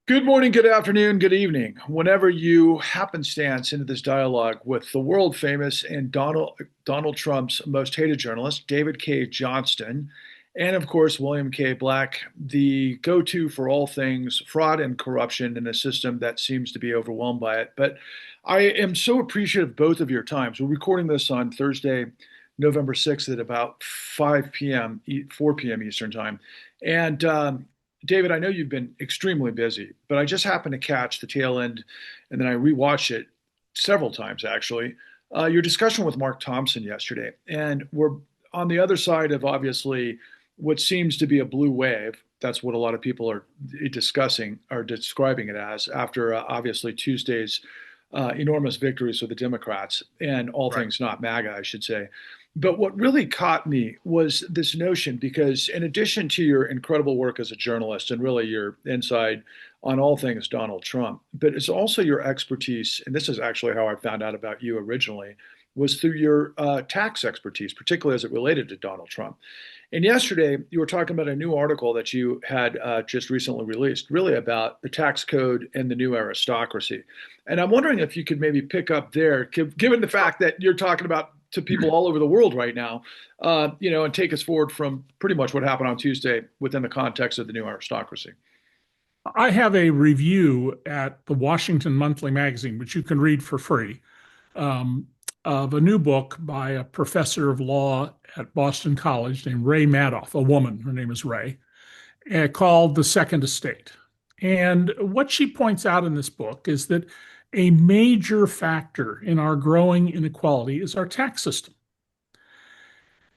Good morning, good afternoon, good evening. Whenever you happenstance into this dialogue with the world famous and Donald Trump's most hated journalist, David Cay Johnston, and of course, William K. Black, the go to for all things fraud and corruption in a system that seems to be overwhelmed by it. But I am so appreciative of both of your times. We're recording this on Thursday, November 6th at about 5 p.m., 4 p.m. Eastern Time. And David, I know you've been extremely busy, but I just happened to catch the tail end, and then I rewatched it several times actually. Your discussion with Mark Thompson yesterday, and we're on the other side of obviously what seems to be a blue wave. That's what a lot of people are discussing or describing it as after obviously Tuesday's enormous victories for the Democrats and all Right. things not MAGA, I should say. But what really caught me was this notion because, in addition to your incredible work as a journalist and really your insight on all things Donald Trump, but it's also your expertise, and this is actually how I found out about you originally, was through your tax expertise, particularly as it related to Donald Trump. And yesterday, you were talking about a new article that you had just recently released, really about the tax code and the new aristocracy. And I'm wondering if you could maybe pick up there, given the fact that you're talking about to people all over the world right now, and take us forward from pretty much what happened on Tuesday within the context of the new aristocracy. I have a review at the Washington Monthly Magazine, which you can read for free, of a new book by a professor of law at Boston College named Ray Madoff, a woman, her name is Ray, called The Second Estate. And what she points out in this book is that a major factor in our growing inequality is our tax system.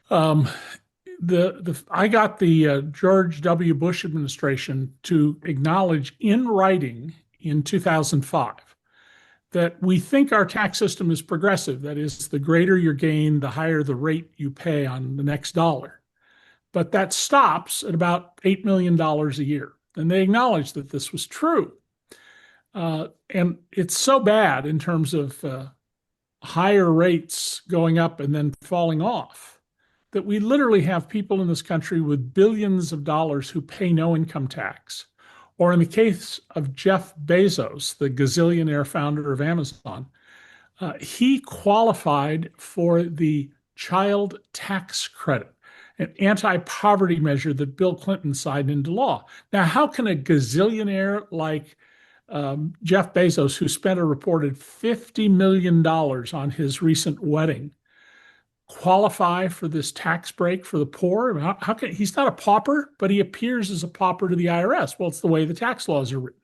Um, I got the George W. Bush administration to acknowledge in writing in 2005 that we think our tax system is progressive. That is, the greater your gain, the higher the rate you pay on the next dollar. But that stops at about $8 million a year. And they acknowledged that this was true. And it's so bad in terms of higher rates going up and then falling off that we literally have people in this country with billions of dollars who pay no income tax. Or in the case of Jeff Bezos, the gazillionaire founder of Amazon, he qualified for the child tax credit, an anti-poverty measure that Bill Clinton signed into law. Now, how can a gazillionaire like Jeff Bezos, who spent a reported $50 million on his recent wedding, qualify for this tax break for the poor? I mean, how can he's not a pauper, but he appears as a pauper to the IRS? Well, it's the way the tax laws are written.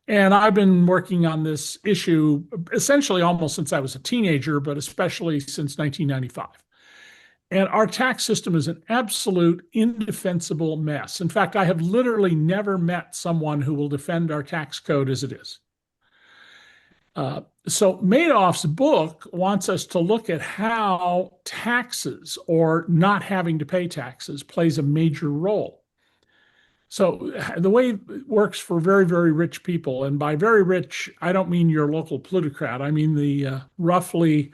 And I've been working on this issue essentially almost since I was a teenager, but especially since 1995. And our tax system is an absolute indefensible mess. In fact, I have literally never met someone who will defend our tax code as it is. So Madoff's book wants us to look at how taxes or not having to pay taxes plays a major role. So the way it works for very, very rich people, and by very rich, I don't mean your local plutocrat. I mean the roughly,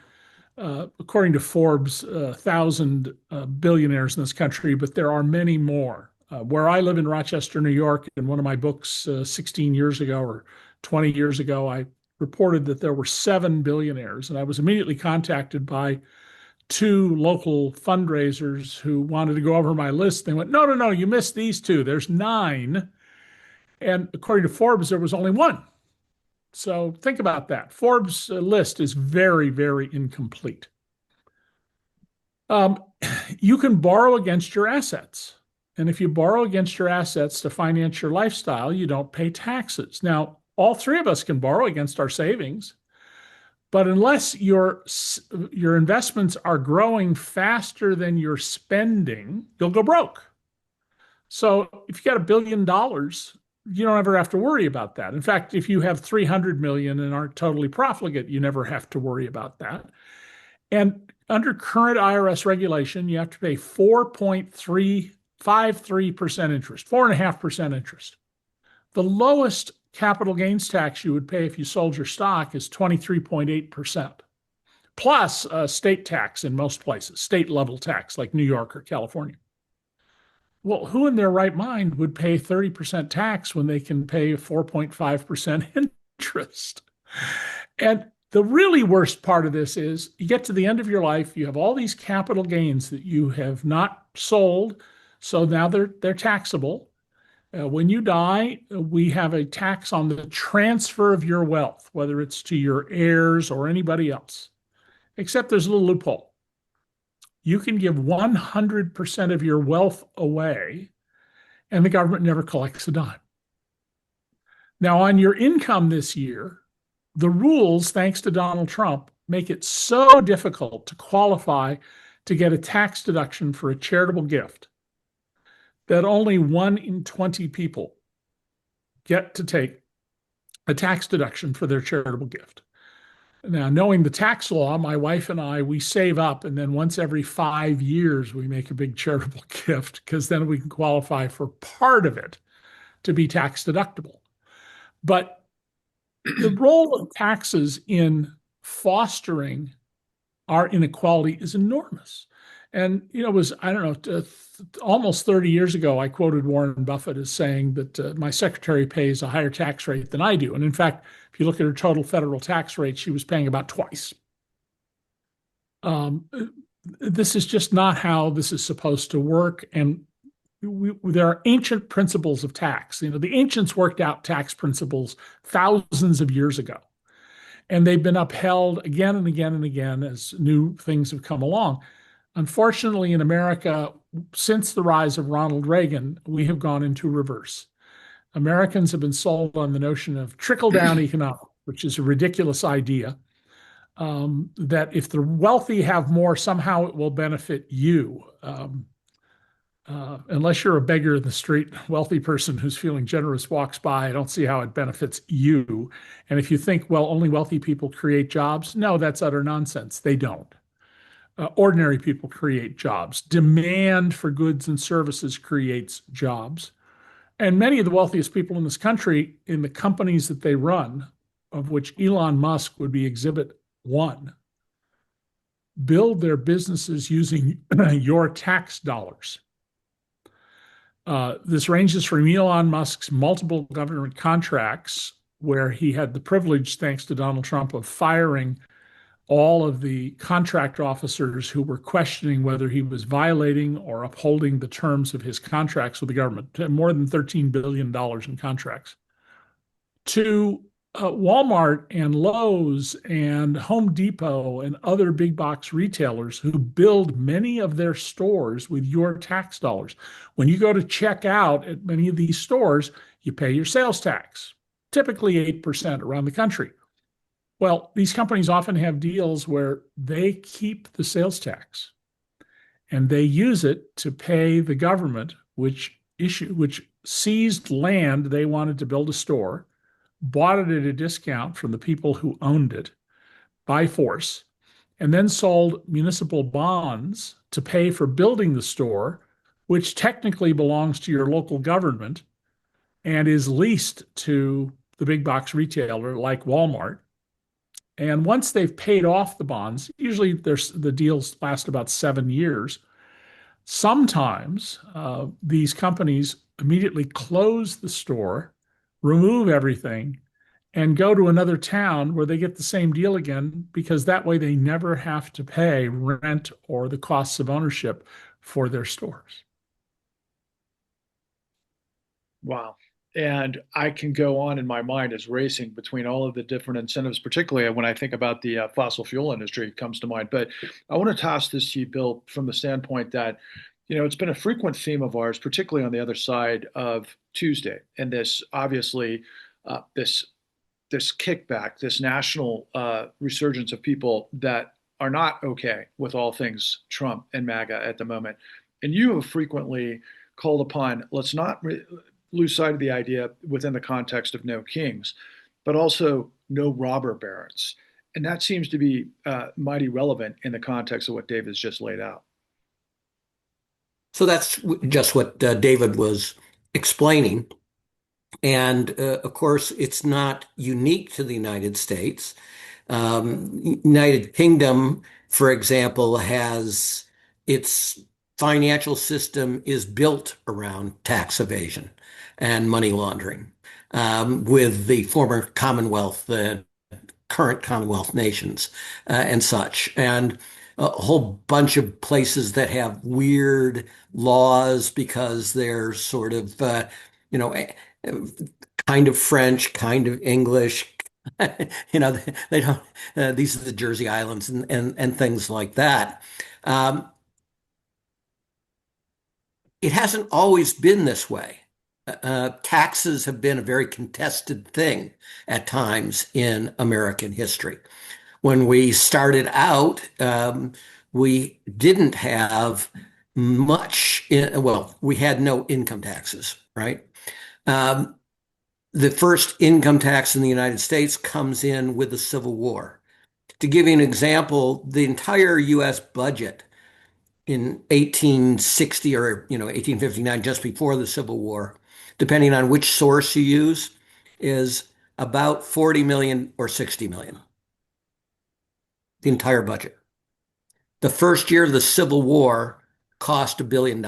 according to Forbes, 1,000 billionaires in this country, but there are many more. Where I live in Rochester, New York, in one of my books 16 years ago or 20 years ago, I reported that there were 7 billionaires. And I was immediately contacted by 2 local fundraisers who wanted to go over my list. They went, no, no, no, you missed these 2. There's 9. And according to Forbes, there was only 1. So think about that. Forbes' list is very, very incomplete. Um, you can borrow against your assets. And if you borrow against your assets to finance your lifestyle, you don't pay taxes. Now, all 3 of us can borrow against our savings, but unless your investments are growing faster than your spending, you'll go broke. So if you got $1 billion, you don't ever have to worry about that. In fact, if you have 300 million and aren't totally profligate, you never have to worry about that. And under current IRS regulation, you have to pay 4.353% interest, 4.5% interest. The lowest capital gains tax you would pay if you sold your stock is 23.8%, plus state tax in most places, state level tax like New York or California. Well, who in their right mind would pay 30% tax when they can pay 4.5% interest? And the really worst part of this is you get to the end of your life, you have all these capital gains that you have not sold, so now they're taxable. When you die, we have a tax on the transfer of your wealth, whether it's to your heirs or anybody else. Except there's a little loophole. You can give 100% of your wealth away, and the government never collects a dime. Now, on your income this year, the rules, thanks to Donald Trump, make it so difficult to qualify to get a tax deduction for a charitable gift that only 1 in 20 people get to take a tax deduction for their charitable gift. Now, knowing the tax law, my wife and I, we save up, and then once every 5 years, we make a big charitable gift because then we can qualify for part of it to be tax deductible. But the role of taxes in fostering our inequality is enormous. And, it was, I don't know, almost 30 years ago, I quoted Warren Buffett as saying that my secretary pays a higher tax rate than I do. And in fact, if you look at her total federal tax rate, she was paying about twice. Um, this is just not how this is supposed to work. And there are ancient principles of tax. The ancients worked out tax principles thousands of years ago, and they've been upheld again and again and again as new things have come along. Unfortunately, in America, since the rise of Ronald Reagan, we have gone into reverse. Americans have been sold on the notion of trickle down economics, which is a ridiculous idea. That if the wealthy have more, somehow it will benefit you. Unless you're a beggar in the street, wealthy person who's feeling generous walks by, I don't see how it benefits you. And if you think, well, only wealthy people create jobs, no, that's utter nonsense. They don't. Ordinary people create jobs. Demand for goods and services creates jobs. And many of the wealthiest people in this country, in the companies that they run, of which Elon Musk would be exhibit one, build their businesses using your tax dollars. This ranges from Elon Musk's multiple government contracts, where he had the privilege, thanks to Donald Trump, of firing all of the contract officers who were questioning whether he was violating or upholding the terms of his contracts with the government, more than $13 billion in contracts, to Walmart and Lowe's and Home Depot and other big box retailers who build many of their stores with your tax dollars. When you go to check out at many of these stores, you pay your sales tax, typically 8% around the country. Well, these companies often have deals where they keep the sales tax and they use it to pay the government, which seized land they wanted to build a store, bought it at a discount from the people who owned it by force, and then sold municipal bonds to pay for building the store, which technically belongs to your local government and is leased to the big box retailer like Walmart. And once they've paid off the bonds, usually the deals last about 7 years. Sometimes these companies immediately close the store, remove everything, and go to another town where they get the same deal again, because that way they never have to pay rent or the costs of ownership for their stores. Wow. And I can go on in my mind as racing between all of the different incentives, particularly when I think about the fossil fuel industry, comes to mind. But I want to toss this to you, Bill, from the standpoint that, it's been a frequent theme of ours, particularly on the other side of Tuesday. And this, obviously, this kickback, this national resurgence of people that are not okay with all things Trump and MAGA at the moment. And you have frequently called upon, let's not lose sight of the idea within the context of no kings, but also no robber barons. And that seems to be mighty relevant in the context of what David's just laid out. So that's just what David was explaining. And of course, it's not unique to the United States. United Kingdom, for example, has its financial system is built around tax evasion and money laundering, with the former Commonwealth, the current Commonwealth nations, and such. And a whole bunch of places that have weird laws because they're sort of, you know, kind of French, kind of English. They don't, these are the Jersey Islands and things like that. Um, it hasn't always been this way. Taxes have been a very contested thing at times in American history. When we started out, we didn't have much, well, we had no income taxes, right? Um, the first income tax in the United States comes in with the Civil War. To give you an example, the entire US budget in 1860 or 1859, just before the Civil War, depending on which source you use, is about 40 million or 60 million, the entire budget. The first year of the Civil War cost $1 billion.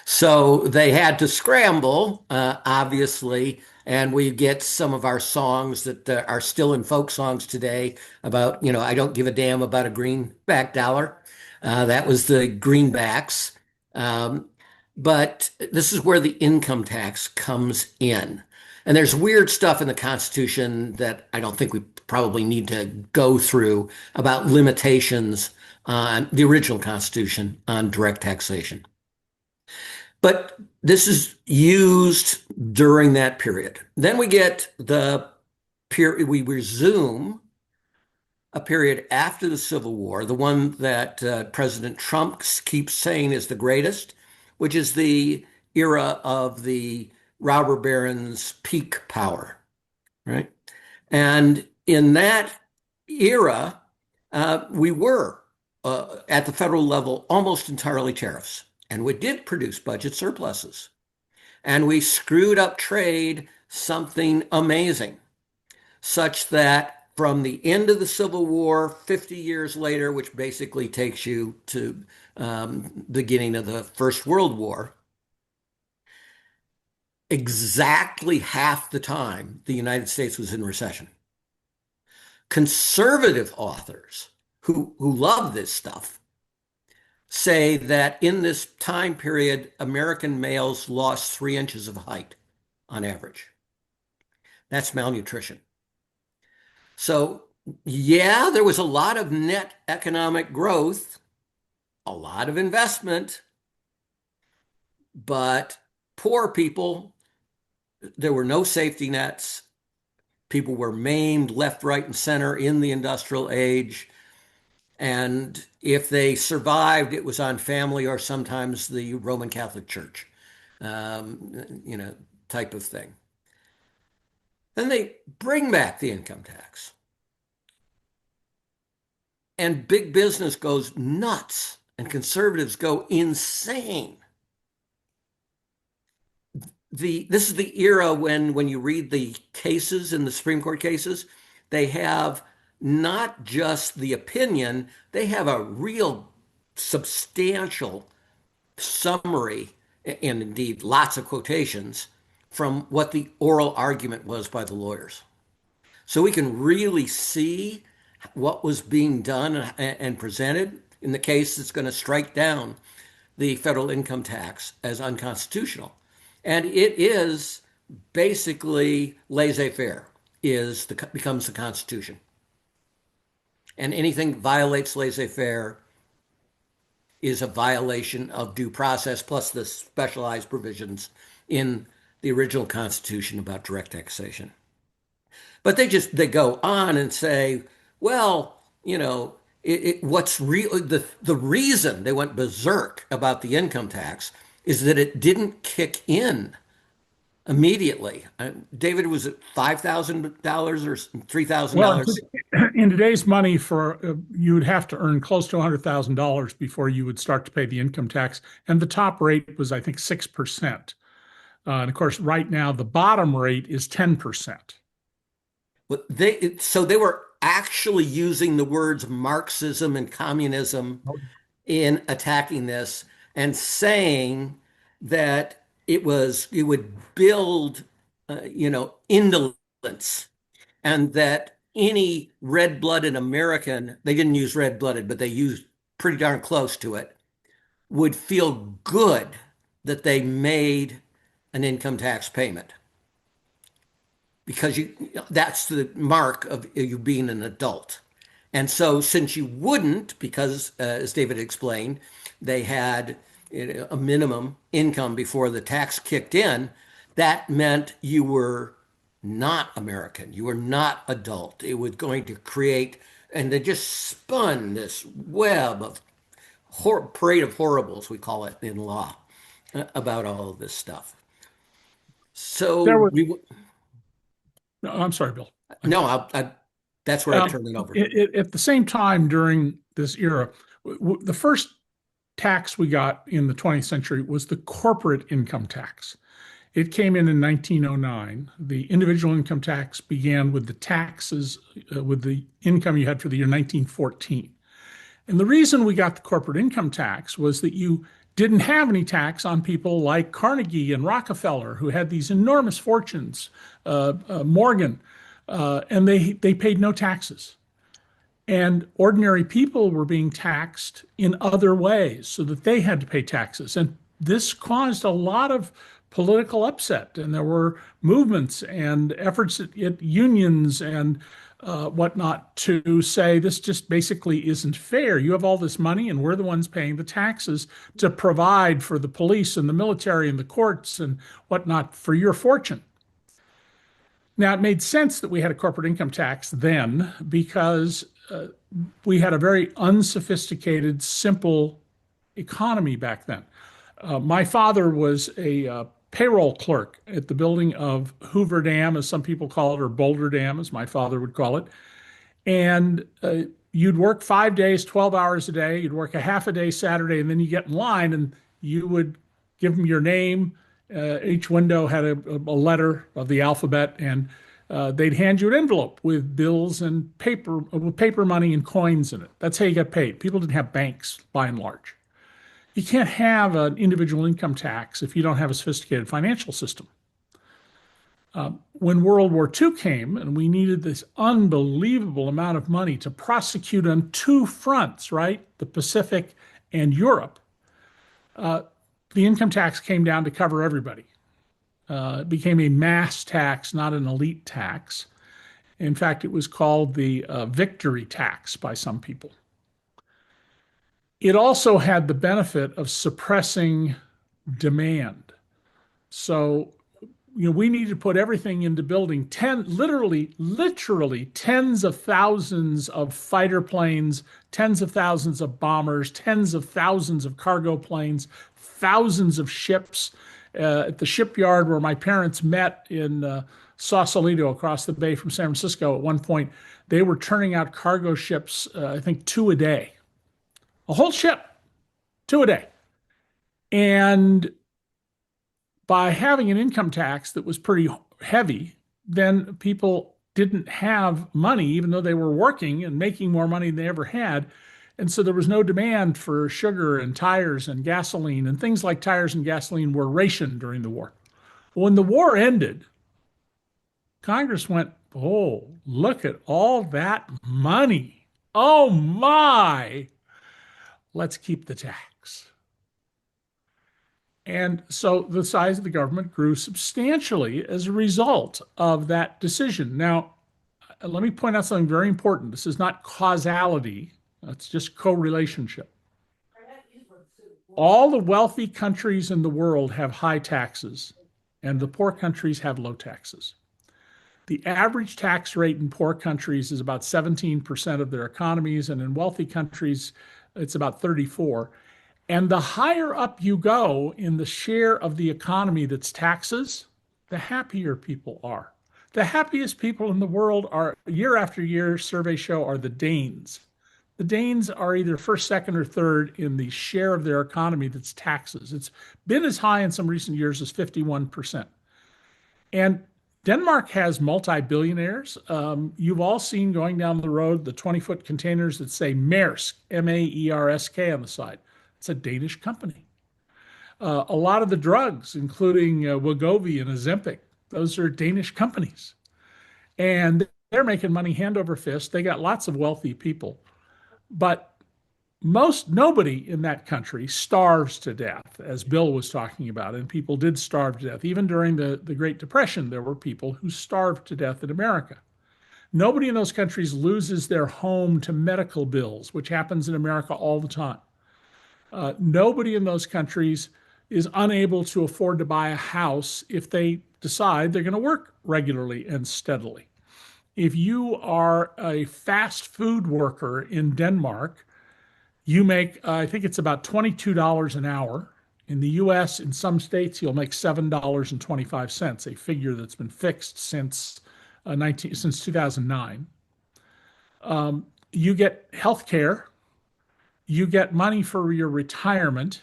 So they had to scramble, obviously, and we get some of our songs that are still in folk songs today about, I don't give a damn about a greenback dollar. That was the greenbacks. Um, but this is where the income tax comes in. And there's weird stuff in the Constitution that I don't think we probably need to go through about limitations on the original Constitution on direct taxation. But this is used during that period. Then we get the period, we resume a period after the Civil War, the one that President Trump keeps saying is the greatest, which is the era of the robber barons' peak power, right? And in that era, we were at the federal level almost entirely tariffs. And we did produce budget surpluses. And we screwed up trade something amazing, such that from the end of the Civil War, 50 years later, which basically takes you to beginning of the First World War, exactly half the time the United States was in recession. Conservative authors who love this stuff say that in this time period, American males lost 3 inches of height on average. That's malnutrition. So, yeah, there was a lot of net economic growth, a lot of investment, but poor people, there were no safety nets. People were maimed left, right, and center in the industrial age. And if they survived, it was on family or sometimes the Roman Catholic Church, type of thing. Then they bring back the income tax. And big business goes nuts and conservatives go insane. This is the era when you read the cases in the Supreme Court cases, they have not just the opinion, they have a real substantial summary and indeed lots of quotations from what the oral argument was by the lawyers. So we can really see what was being done and presented in the case that's going to strike down the federal income tax as unconstitutional. And it is basically laissez-faire becomes the Constitution. And anything violates laissez-faire is a violation of due process, plus the specialized provisions in the original Constitution about direct taxation. But they go on and say, well, what's real the reason they went berserk about the income tax is that it didn't kick in immediately. David, was it $5,000 or Well, $3,000? in today's money, you would have to earn close to $100,000 before you would start to pay the income tax, and the top rate was, I think, 6%. And of course, right now the bottom rate is 10%. So they were actually using the words Marxism and communism in attacking this and saying that it would build, indolence, and that any red-blooded American, they didn't use red-blooded, but they used pretty darn close to it, would feel good that they made an income tax payment because that's the mark of you being an adult. And so since you wouldn't, because as David explained, they had a minimum income before the tax kicked in, that meant you were not American. You were not adult. It was going to create, and they just spun this web of parade of horribles, we call it in law, about all of this stuff. There So was, no, I'm sorry, Bill. no, that's where I turn it over. At the same time, during this era, the first tax we got in the 20th century was the corporate income tax. It came in 1909. The individual income tax began with the taxes, with the income you had for the year 1914. And the reason we got the corporate income tax was that you didn't have any tax on people like Carnegie and Rockefeller, who had these enormous fortunes, Morgan, and they paid no taxes. And ordinary people were being taxed in other ways so that they had to pay taxes. And this caused a lot of political upset. And there were movements and efforts at unions and whatnot to say this just basically isn't fair. You have all this money, and we're the ones paying the taxes to provide for the police and the military and the courts and whatnot for your fortune. Now, it made sense that we had a corporate income tax then because we had a very unsophisticated, simple economy back then. My father was a payroll clerk at the building of Hoover Dam, as some people call it, or Boulder Dam, as my father would call it. And you'd work 5 days, 12 hours a day. You'd work a half a day Saturday, and then you get in line and you would give them your name. Each window had a letter of the alphabet, and they'd hand you an envelope with bills and paper, with paper money and coins in it. That's how you got paid. People didn't have banks by and large. You can't have an individual income tax if you don't have a sophisticated financial system. When World War II came and we needed this unbelievable amount of money to prosecute on two fronts, right? The Pacific and Europe, the income tax came down to cover everybody. It became a mass tax, not an elite tax. In fact, it was called the victory tax by some people. It also had the benefit of suppressing demand. So, we need to put everything into building literally tens of thousands of fighter planes, tens of thousands of bombers, tens of thousands of cargo planes, thousands of ships. At the shipyard where my parents met in Sausalito across the bay from San Francisco, at one point, they were turning out cargo ships, I think 2 a day. A whole ship, 2 a day. And by having an income tax that was pretty heavy, then people didn't have money, even though they were working and making more money than they ever had. And so there was no demand for sugar and tires and gasoline, and things like tires and gasoline were rationed during the war. When the war ended, Congress went, oh, look at all that money. Oh my, let's keep the tax. And so the size of the government grew substantially as a result of that decision. Now, let me point out something very important. This is not causality, it's just correlationship. All the wealthy countries in the world have high taxes, and the poor countries have low taxes. The average tax rate in poor countries is about 17% of their economies, and in wealthy countries, it's about 34%. And the higher up you go in the share of the economy that's taxes, the happier people are. The happiest people in the world are, year after year, surveys show, are the Danes. The Danes are either first, second, or third in the share of their economy that's taxes. It's been as high in some recent years as 51%. And Denmark has multi-billionaires. You've all seen going down the road the 20-foot containers that say Maersk, Maersk on the side. It's a Danish company. A lot of the drugs, including Wegovy and Ozempic, those are Danish companies. And they're making money hand over fist. They got lots of wealthy people. But nobody in that country starves to death, as Bill was talking about, and people did starve to death. Even during the Great Depression, there were people who starved to death in America. Nobody in those countries loses their home to medical bills, which happens in America all the time. Nobody in those countries is unable to afford to buy a house if they decide they're going to work regularly and steadily. If you are a fast food worker in Denmark, you make, I think it's about $22 an hour. In the US, in some states, you'll make $7.25, a figure that's been fixed since 2009. You get health care, you get money for your retirement,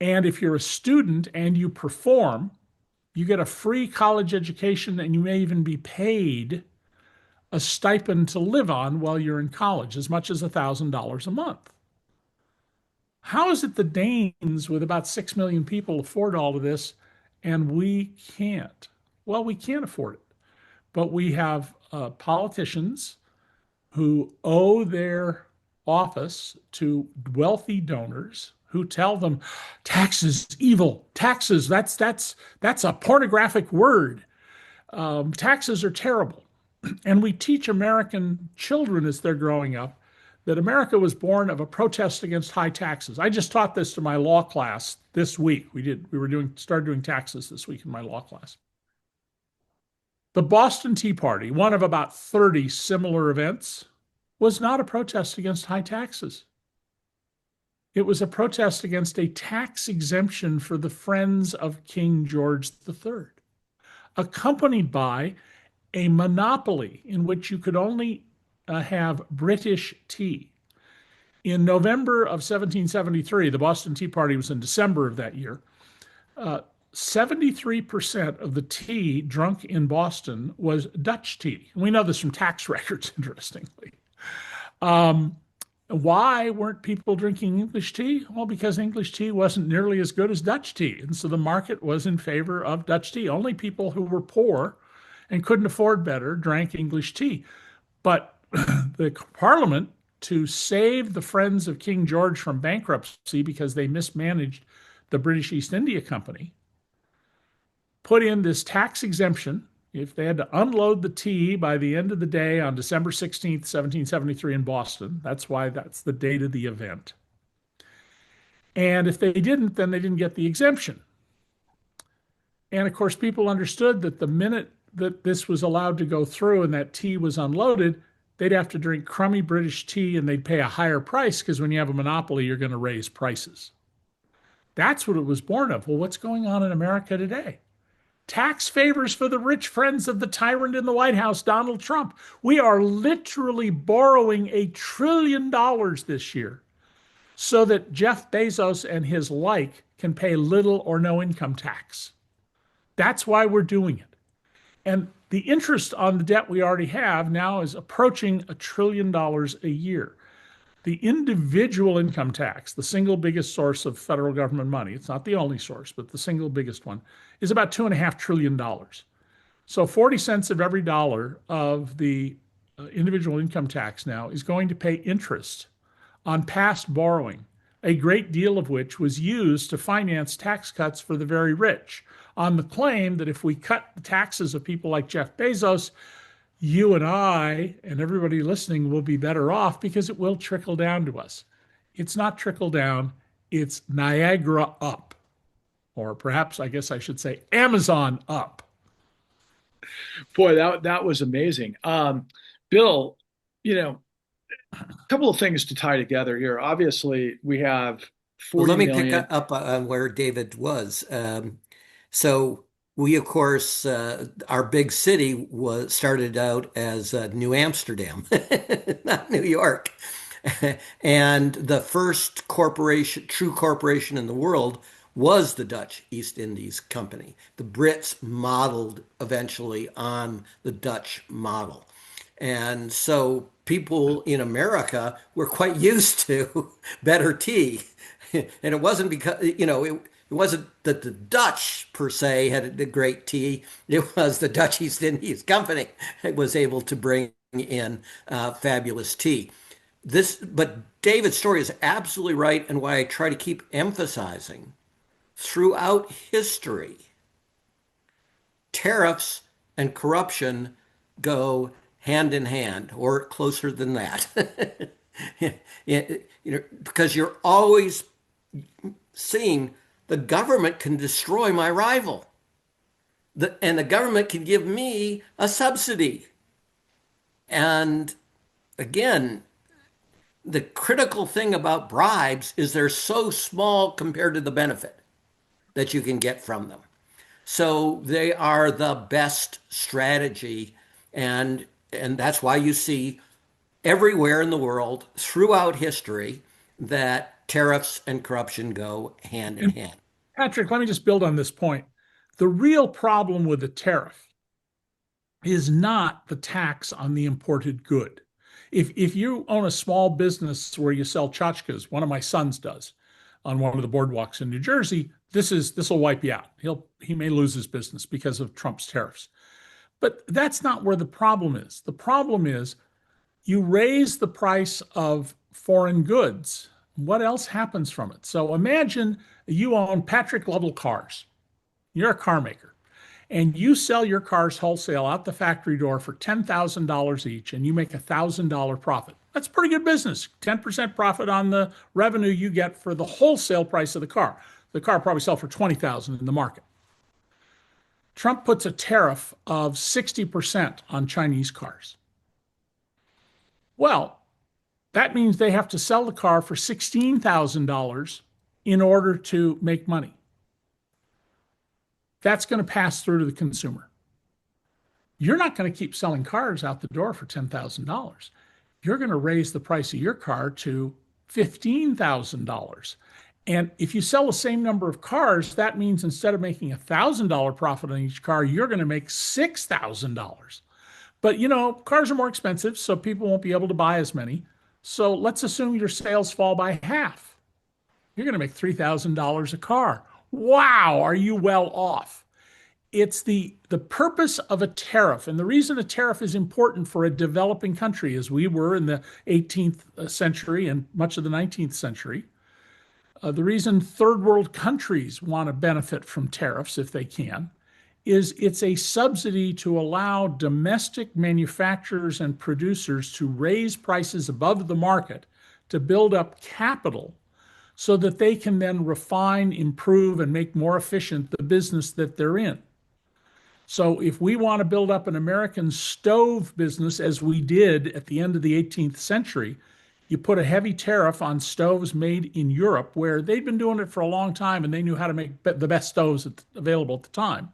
and if you're a student and you perform, you get a free college education and you may even be paid a stipend to live on while you're in college, as much as $1,000 a month. How is it the Danes, with about 6 million people, afford all of this and we can't? Well, we can't afford it, but we have politicians who owe their office to wealthy donors who tell them taxes evil, taxes, that's a pornographic word. Taxes are terrible. And we teach American children as they're growing up that America was born of a protest against high taxes. I just taught this to my law class this week. Started doing taxes this week in my law class. The Boston Tea Party, one of about 30 similar events, was not a protest against high taxes. It was a protest against a tax exemption for the friends of King George III, accompanied by a monopoly in which you could only have British tea. In November of 1773, the Boston Tea Party was in December of that year. 73% of the tea drunk in Boston was Dutch tea. And we know this from tax records, interestingly. Why weren't people drinking English tea? Well, because English tea wasn't nearly as good as Dutch tea. And so the market was in favor of Dutch tea. Only people who were poor and couldn't afford better drank English tea. But the Parliament, to save the friends of King George from bankruptcy because they mismanaged the British East India Company, put in this tax exemption. If they had to unload the tea by the end of the day on December 16th, 1773 in Boston, that's the date of the event. And if they didn't, then they didn't get the exemption. And of course, people understood that the minute that this was allowed to go through and that tea was unloaded, they'd have to drink crummy British tea and they'd pay a higher price because when you have a monopoly, you're going to raise prices. That's what it was born of. Well, what's going on in America today? Tax favors for the rich friends of the tyrant in the White House, Donald Trump. We are literally borrowing $1 trillion this year so that Jeff Bezos and his like can pay little or no income tax. That's why we're doing it. And the interest on the debt we already have now is approaching $1 trillion a year. The individual income tax, the single biggest source of federal government money, it's not the only source, but the single biggest one, is about $2.5 trillion. So 40 cents of every dollar of the individual income tax now is going to pay interest on past borrowing, a great deal of which was used to finance tax cuts for the very rich, on the claim that if we cut the taxes of people like Jeff Bezos, you and I and everybody listening will be better off because it will trickle down to us. It's not trickle down, it's Niagara up. Or perhaps I guess I should say Amazon up. Boy, that was amazing. Bill, a couple of things to tie together here. Obviously, we have Well, 40 let me pick million. up on where David was. So we, of course, our big city was started out as New Amsterdam, not New York. And the first corporation, true corporation in the world was the Dutch East Indies Company. The Brits modeled eventually on the Dutch model. And so people in America were quite used to better tea. And it wasn't because, it wasn't that the Dutch per se had a great tea. It was the Dutch East Indies Company that was able to bring in fabulous tea. But David's story is absolutely right, and why I try to keep emphasizing throughout history, tariffs and corruption go hand in hand, or closer than that. Because you're always seeing the government can destroy my rival, and the government can give me a subsidy. And again, the critical thing about bribes is they're so small compared to the benefit that you can get from them. So they are the best strategy, and that's why you see everywhere in the world throughout history that tariffs and corruption go hand in And hand. Patrick, let me just build on this point. The real problem with the tariff is not the tax on the imported good. If you own a small business where you sell tchotchkes, one of my sons does, on one of the boardwalks in New Jersey, this will wipe you out. He may lose his business because of Trump's tariffs. But that's not where the problem is. The problem is you raise the price of foreign goods. What else happens from it? So imagine you own Patrick Lovell cars. You're a car maker, and you sell your cars wholesale out the factory door for $10,000 each, and you make a $1,000 profit. That's pretty good business. 10% profit on the revenue you get for the wholesale price of the car. The car probably sell for $20,000 in the market. Trump puts a tariff of 60% on Chinese cars. Well, that means they have to sell the car for $16,000 in order to make money. That's going to pass through to the consumer. You're not going to keep selling cars out the door for $10,000. You're going to raise the price of your car to $15,000. And if you sell the same number of cars, that means instead of making a $1,000 profit on each car, you're going to make $6,000. But cars are more expensive, so people won't be able to buy as many. So let's assume your sales fall by half. You're going to make $3,000 a car. Wow, are you well off? It's the purpose of a tariff. And the reason a tariff is important for a developing country, as we were in the 18th century and much of the 19th century, the reason third world countries want to benefit from tariffs if they can is it's a subsidy to allow domestic manufacturers and producers to raise prices above the market to build up capital so that they can then refine, improve, and make more efficient the business that they're in. So if we want to build up an American stove business, as we did at the end of the 18th century, you put a heavy tariff on stoves made in Europe, where they'd been doing it for a long time and they knew how to make the best stoves available at the time.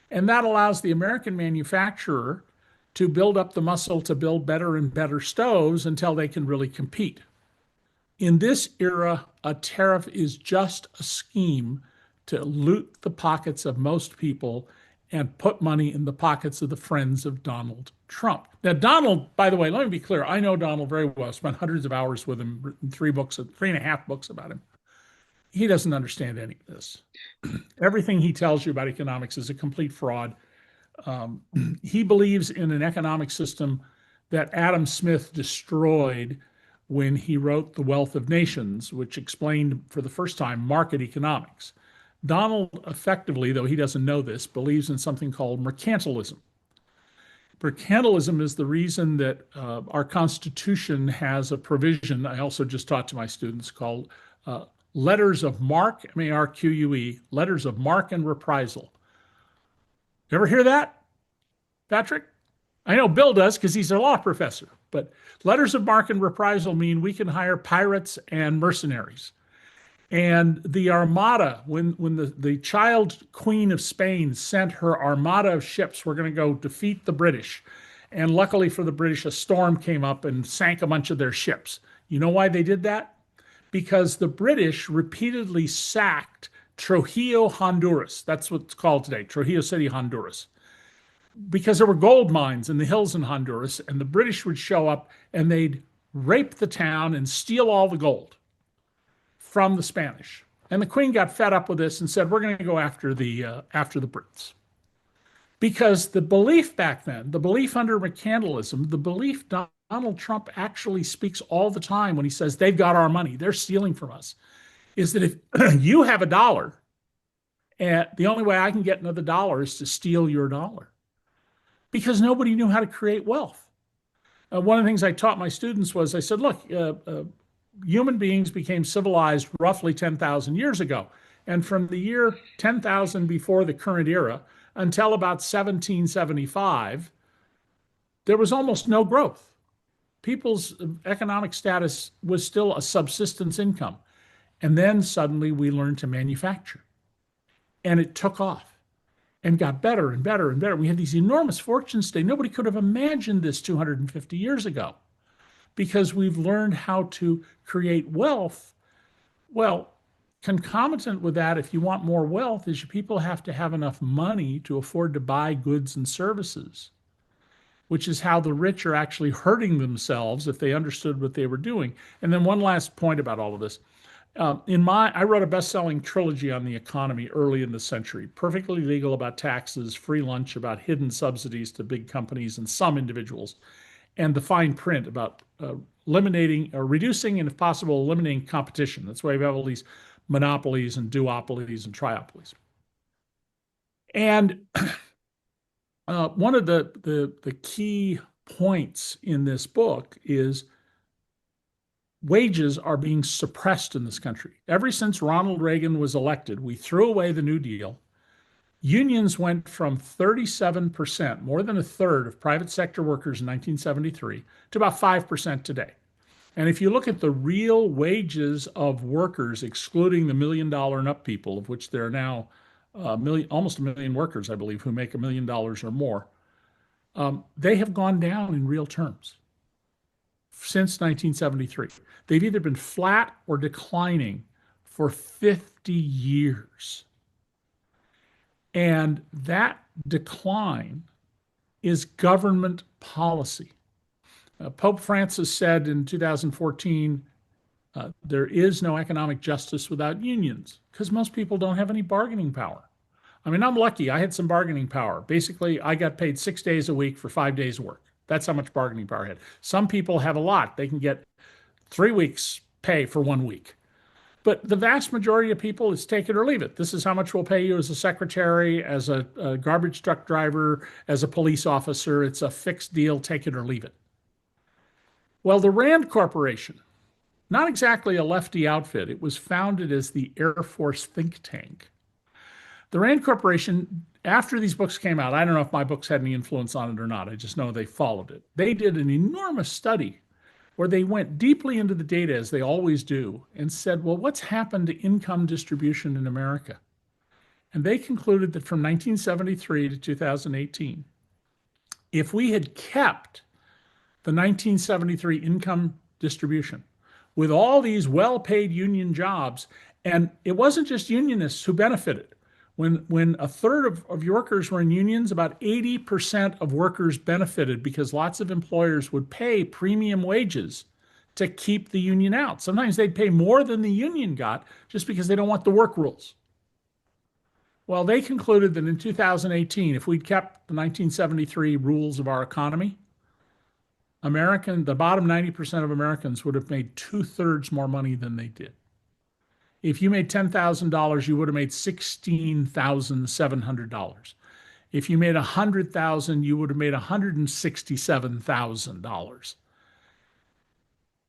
And that allows the American manufacturer to build up the muscle to build better and better stoves until they can really compete. In this era, a tariff is just a scheme to loot the pockets of most people and put money in the pockets of the friends of Donald Trump. Now, Donald, by the way, let me be clear. I know Donald very well. I spent hundreds of hours with him, written 3.5 books about him. He doesn't understand any of this. Everything he tells you about economics is a complete fraud. He believes in an economic system that Adam Smith destroyed when he wrote The Wealth of Nations, which explained for the first time market economics. Donald effectively, though he doesn't know this, believes in something called mercantilism. Mercantilism is the reason that our Constitution has a provision I also just taught to my students called letters of marque, M-A-R-Q-U-E, letters of marque and reprisal. You ever hear that, Patrick? I know Bill does because he's a law professor, but letters of marque and reprisal mean we can hire pirates and mercenaries. And the Armada, when the child queen of Spain sent her armada of ships, we're going to go defeat the British. And luckily for the British, a storm came up and sank a bunch of their ships. You know why they did that? Because the British repeatedly sacked Trujillo, Honduras. That's what it's called today, Trujillo City, Honduras. Because there were gold mines in the hills in Honduras, and the British would show up and they'd rape the town and steal all the gold from the Spanish. And the Queen got fed up with this and said, "We're going to go after the Brits." Because the belief back then, the belief under mercantilism, the belief Donald Trump actually speaks all the time when he says they've got our money, they're stealing from us, is that if you have a dollar, and the only way I can get another dollar is to steal your dollar, because nobody knew how to create wealth. One of the things I taught my students was I said, look, human beings became civilized roughly 10,000 years ago. And from the year 10,000 before the current era until about 1775, there was almost no growth. People's economic status was still a subsistence income. And then suddenly we learned to manufacture. And it took off and got better and better and better. We had these enormous fortunes today. Nobody could have imagined this 250 years ago because we've learned how to create wealth. Well, concomitant with that, if you want more wealth, is people have to have enough money to afford to buy goods and services, which is how the rich are actually hurting themselves if they understood what they were doing. And then one last point about all of this. I wrote a best-selling trilogy on the economy early in the century, Perfectly Legal about taxes, Free Lunch about hidden subsidies to big companies and some individuals, and The Fine Print about eliminating or reducing and, if possible, eliminating competition. That's why we have all these monopolies and duopolies and triopolies. And one of the key points in this book is wages are being suppressed in this country. Ever since Ronald Reagan was elected, we threw away the New Deal. Unions went from 37%, more than a third of private sector workers in 1973, to about 5% today. And if you look at the real wages of workers, excluding the $1 million and up people, of which there are now almost 1 million workers, I believe, who make $1 million or more, they have gone down in real terms since 1973. They've either been flat or declining for 50 years. And that decline is government policy. Pope Francis said in 2014, there is no economic justice without unions, because most people don't have any bargaining power. I mean, I'm lucky. I had some bargaining power. Basically, I got paid 6 days a week for 5 days of work. That's how much bargaining power I had. Some people have a lot. They can get 3 weeks pay for 1 week. But the vast majority of people, it's take it or leave it. This is how much we'll pay you as a secretary, as a garbage truck driver, as a police officer. It's a fixed deal, take it or leave it. Well, the Rand Corporation, not exactly a lefty outfit. It was founded as the Air Force think tank. The Rand Corporation, after these books came out, I don't know if my books had any influence on it or not. I just know they followed it. They did an enormous study where they went deeply into the data, as they always do, and said, well, what's happened to income distribution in America? And they concluded that from 1973 to 2018, if we had kept the 1973 income distribution with all these well-paid union jobs, and it wasn't just unionists who benefited. When a third of workers were in unions, about 80% of workers benefited because lots of employers would pay premium wages to keep the union out. Sometimes they'd pay more than the union got just because they don't want the work rules. Well, they concluded that in 2018, if we'd kept the 1973 rules of our economy, the bottom 90% of Americans would have made 2/3 more money than they did. If you made $10,000, you would have made $16,700. If you made $100,000, you would have made $167,000.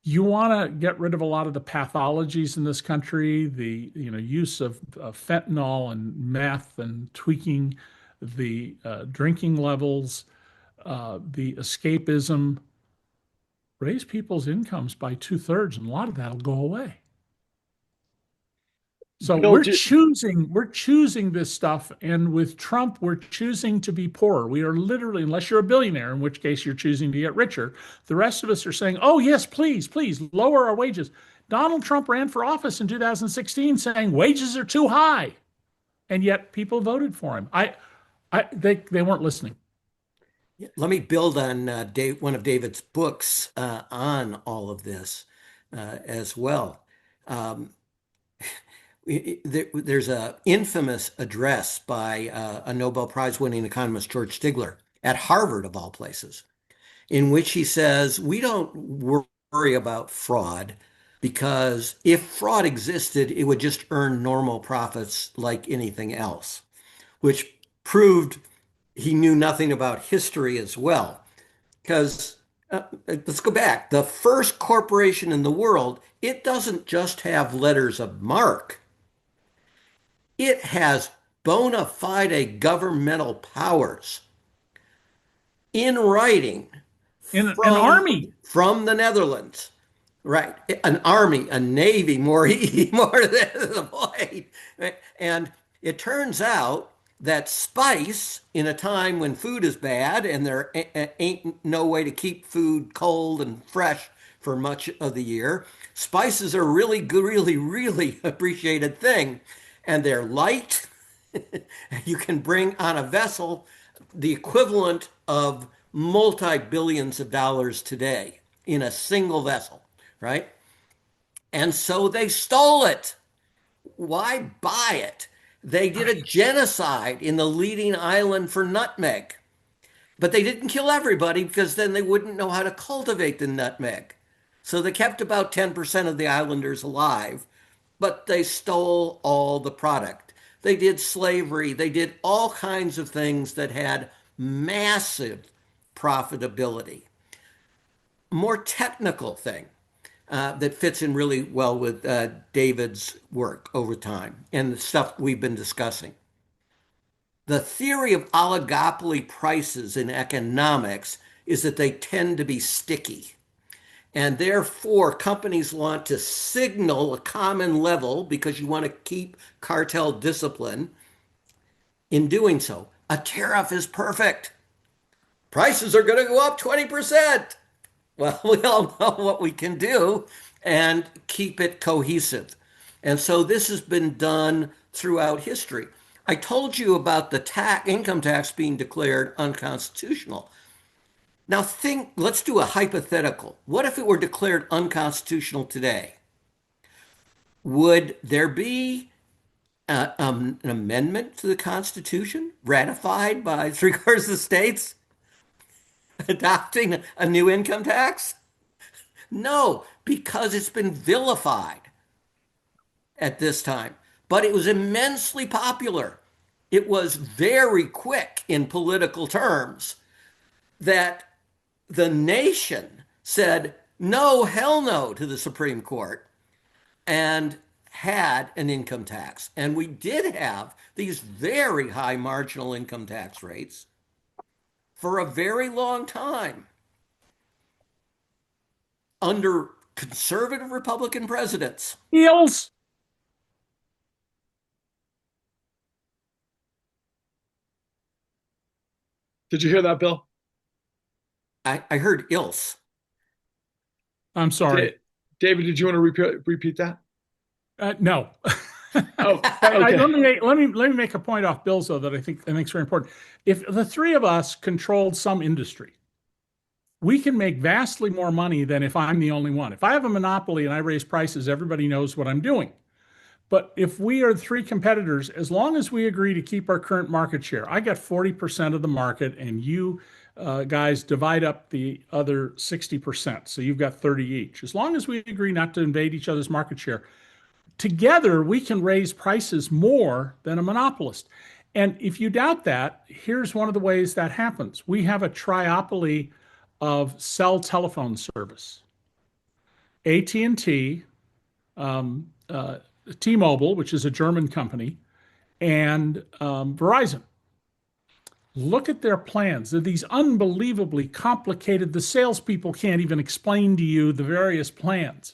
You want to get rid of a lot of the pathologies in this country, the use of fentanyl and meth and tweaking the drinking levels, the escapism. Raise people's incomes by 2/3, and a lot of that will go away. So Bill, we're choosing this stuff, and with Trump, we're choosing to be poorer. We are literally, unless you're a billionaire, in which case you're choosing to get richer. The rest of us are saying, oh yes, please, please lower our wages. Donald Trump ran for office in 2016 saying wages are too high. and yet people voted for him. They weren't listening. Let me build on one of David's books on all of this as well. Um, there's a infamous address by a Nobel Prize winning economist, George Stigler, at Harvard of all places, in which he says, we don't worry about fraud because if fraud existed, it would just earn normal profits like anything else, which proved he knew nothing about history as well. Because let's go back. The first corporation in the world, it doesn't just have letters of marque, it has bona fide governmental powers in writing In an from army. from the Netherlands. Right. An army, a navy, more more than the point. Right? And it turns out that spice, in a time when food is bad and there ain't no way to keep food cold and fresh for much of the year, spices are a really good, really, really appreciated thing. And they're light. You can bring on a vessel the equivalent of multi-billions of dollars today in a single vessel, right? And so they stole it. Why buy it? They did a genocide in the leading island for nutmeg, but they didn't kill everybody because then they wouldn't know how to cultivate the nutmeg. So they kept about 10% of the islanders alive, but they stole all the product. They did slavery. They did all kinds of things that had massive profitability. More technical thing that fits in really well with David's work over time and the stuff we've been discussing. The theory of oligopoly prices in economics is that they tend to be sticky. And therefore, companies want to signal a common level because you want to keep cartel discipline in doing so. A tariff is perfect. Prices are going to go up 20%. Well, we all know what we can do and keep it cohesive. And so this has been done throughout history. I told you about the income tax being declared unconstitutional. Now let's do a hypothetical. What if it were declared unconstitutional today? Would there be an amendment to the Constitution ratified by three-quarters of the states adopting a new income tax? No, because it's been vilified at this time. But it was immensely popular. It was very quick in political terms that the nation said no, hell no to the Supreme Court and had an income tax. And we did have these very high marginal income tax rates for a very long time under conservative Republican presidents. Heels. Did you hear that, Bill? I heard ilse. I'm sorry. David, did you want to repeat that? No. Oh, okay. Let me make a point off Bill's though that I think is very important. If the three of us controlled some industry, we can make vastly more money than if I'm the only one. If I have a monopoly and I raise prices, everybody knows what I'm doing. But if we are three competitors, as long as we agree to keep our current market share, I got 40% of the market, and you guys divide up the other 60%. So you've got 30 each. As long as we agree not to invade each other's market share, together we can raise prices more than a monopolist. And if you doubt that, here's one of the ways that happens. We have a triopoly of cell telephone service. AT&T, T-Mobile, which is a German company, and Verizon. Look at their plans. They're these unbelievably complicated, the salespeople can't even explain to you the various plans.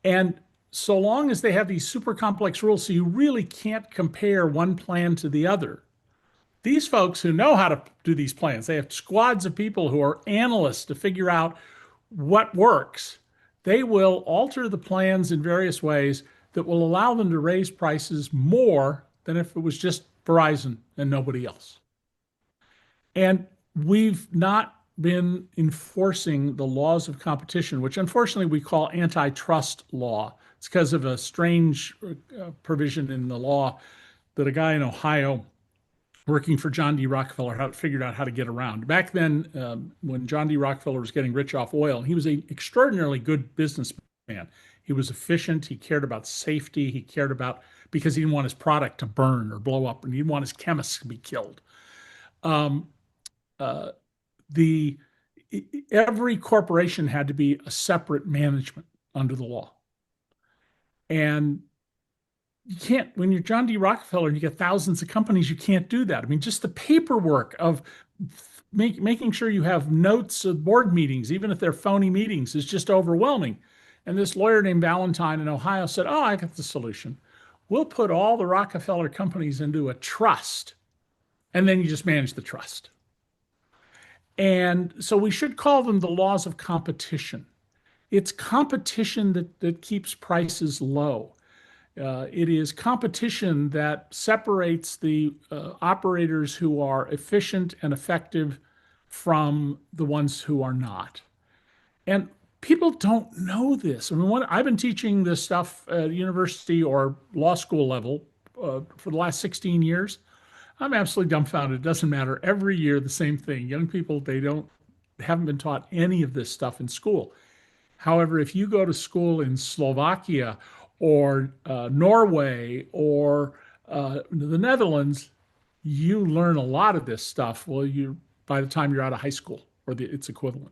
And so long as they have these super complex rules, so you really can't compare one plan to the other. These folks who know how to do these plans, they have squads of people who are analysts to figure out what works. They will alter the plans in various ways that will allow them to raise prices more than if it was just Verizon and nobody else. And we've not been enforcing the laws of competition, which unfortunately we call antitrust law. It's because of a strange provision in the law that a guy in Ohio working for John D. Rockefeller figured out how to get around. Back then, when John D. Rockefeller was getting rich off oil, he was an extraordinarily good businessman. He was efficient. He cared about safety. He cared about, because he didn't want his product to burn or blow up, and he didn't want his chemists to be killed. Um, uh, the every corporation had to be a separate management under the law. And you can't, when you're John D. Rockefeller and you get thousands of companies, you can't do that. I mean, just the paperwork of making sure you have notes of board meetings, even if they're phony meetings, is just overwhelming. And this lawyer named Valentine in Ohio said, "Oh, I got the solution. We'll put all the Rockefeller companies into a trust, and then you just manage the trust." And so we should call them the laws of competition. It's competition that keeps prices low. It is competition that separates the operators who are efficient and effective from the ones who are not. And people don't know this. I mean, I've been teaching this stuff at university or law school level for the last 16 years. I'm absolutely dumbfounded. It doesn't matter. Every year, the same thing. Young people, haven't been taught any of this stuff in school. However, if you go to school in Slovakia or Norway or the Netherlands, you learn a lot of this stuff. Well, by the time you're out of high school or its equivalent.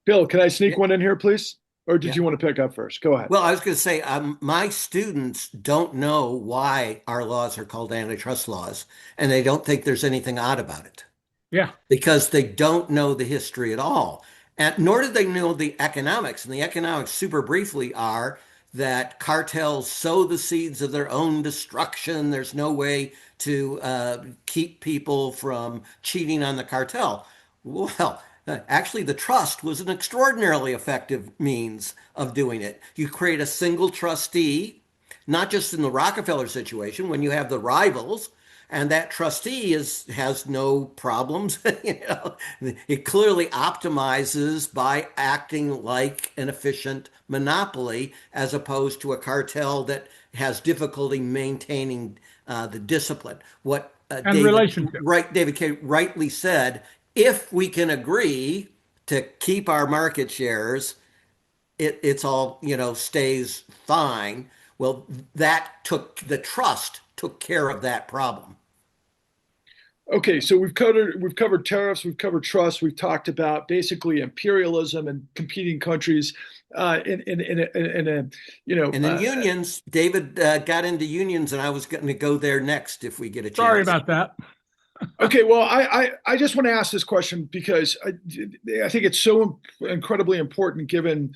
Bill, can I sneak Yeah. one in here, please? Or did Yeah. you want to pick up first? Go ahead. Well, I was going to say, my students don't know why our laws are called antitrust laws, and they don't think there's anything odd about it Yeah. because they don't know the history at all. And nor do they know the economics. And the economics, super briefly, are that cartels sow the seeds of their own destruction. There's no way to keep people from cheating on the cartel. Well, actually, the trust was an extraordinarily effective means of doing it. You create a single trustee, not just in the Rockefeller situation, when you have the rivals, and that trustee has no problems. It clearly optimizes by acting like an efficient monopoly as opposed to a cartel that has difficulty maintaining the discipline. What And relationship. David Cay rightly said, if we can agree to keep our market shares, it's all, stays fine. Well, the trust took care of that problem. Okay, so we've covered tariffs, we've covered trust, we've talked about basically imperialism and competing countries in a And then unions, David got into unions, and I was going to go there next if we get a Sorry chance. about that. Okay, well, I just want to ask this question because I think it's so incredibly important given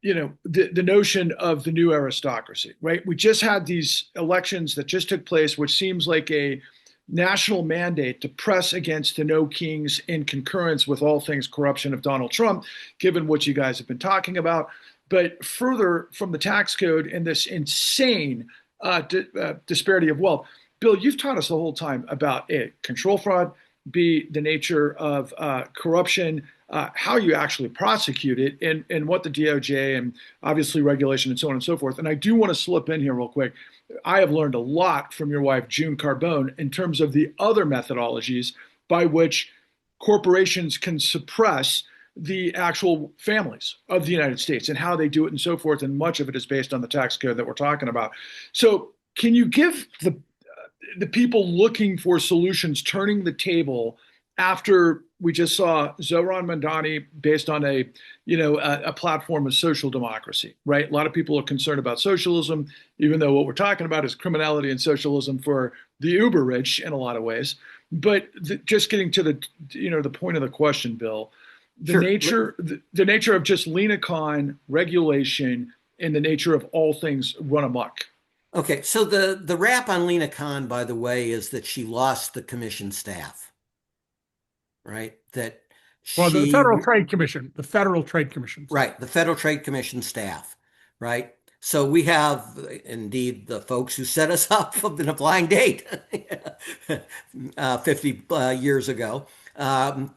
the notion of the new aristocracy, right? We just had these elections that just took place, which seems like a national mandate to press against the no kings in concurrence with all things corruption of Donald Trump, given what you guys have been talking about. But further from the tax code and this insane disparity of wealth. Bill, you've taught us the whole time about A, control fraud, B, the nature of corruption, how you actually prosecute it, and what the DOJ and obviously regulation and so on and so forth. And I do want to slip in here real quick. I have learned a lot from your wife, June Carbone, in terms of the other methodologies by which corporations can suppress the actual families of the United States and how they do it and so forth. And much of it is based on the tax code that we're talking about. So can you give the people looking for solutions turning the table after we just saw Zohran Mamdani based on a platform of social democracy, right? A lot of people are concerned about socialism, even though what we're talking about is criminality and socialism for the uber rich in a lot of ways. But just getting to the point of the question, Bill, Sure. the nature of just Lena Khan regulation and the nature of all things run amok. Okay, so the rap on Lena Khan, by the way, is that she lost the commission staff, right? That Well, the she, Federal Trade Commission, right, the Federal Trade Commission staff, right? So we have indeed the folks who set us up in a blind date 50 years ago,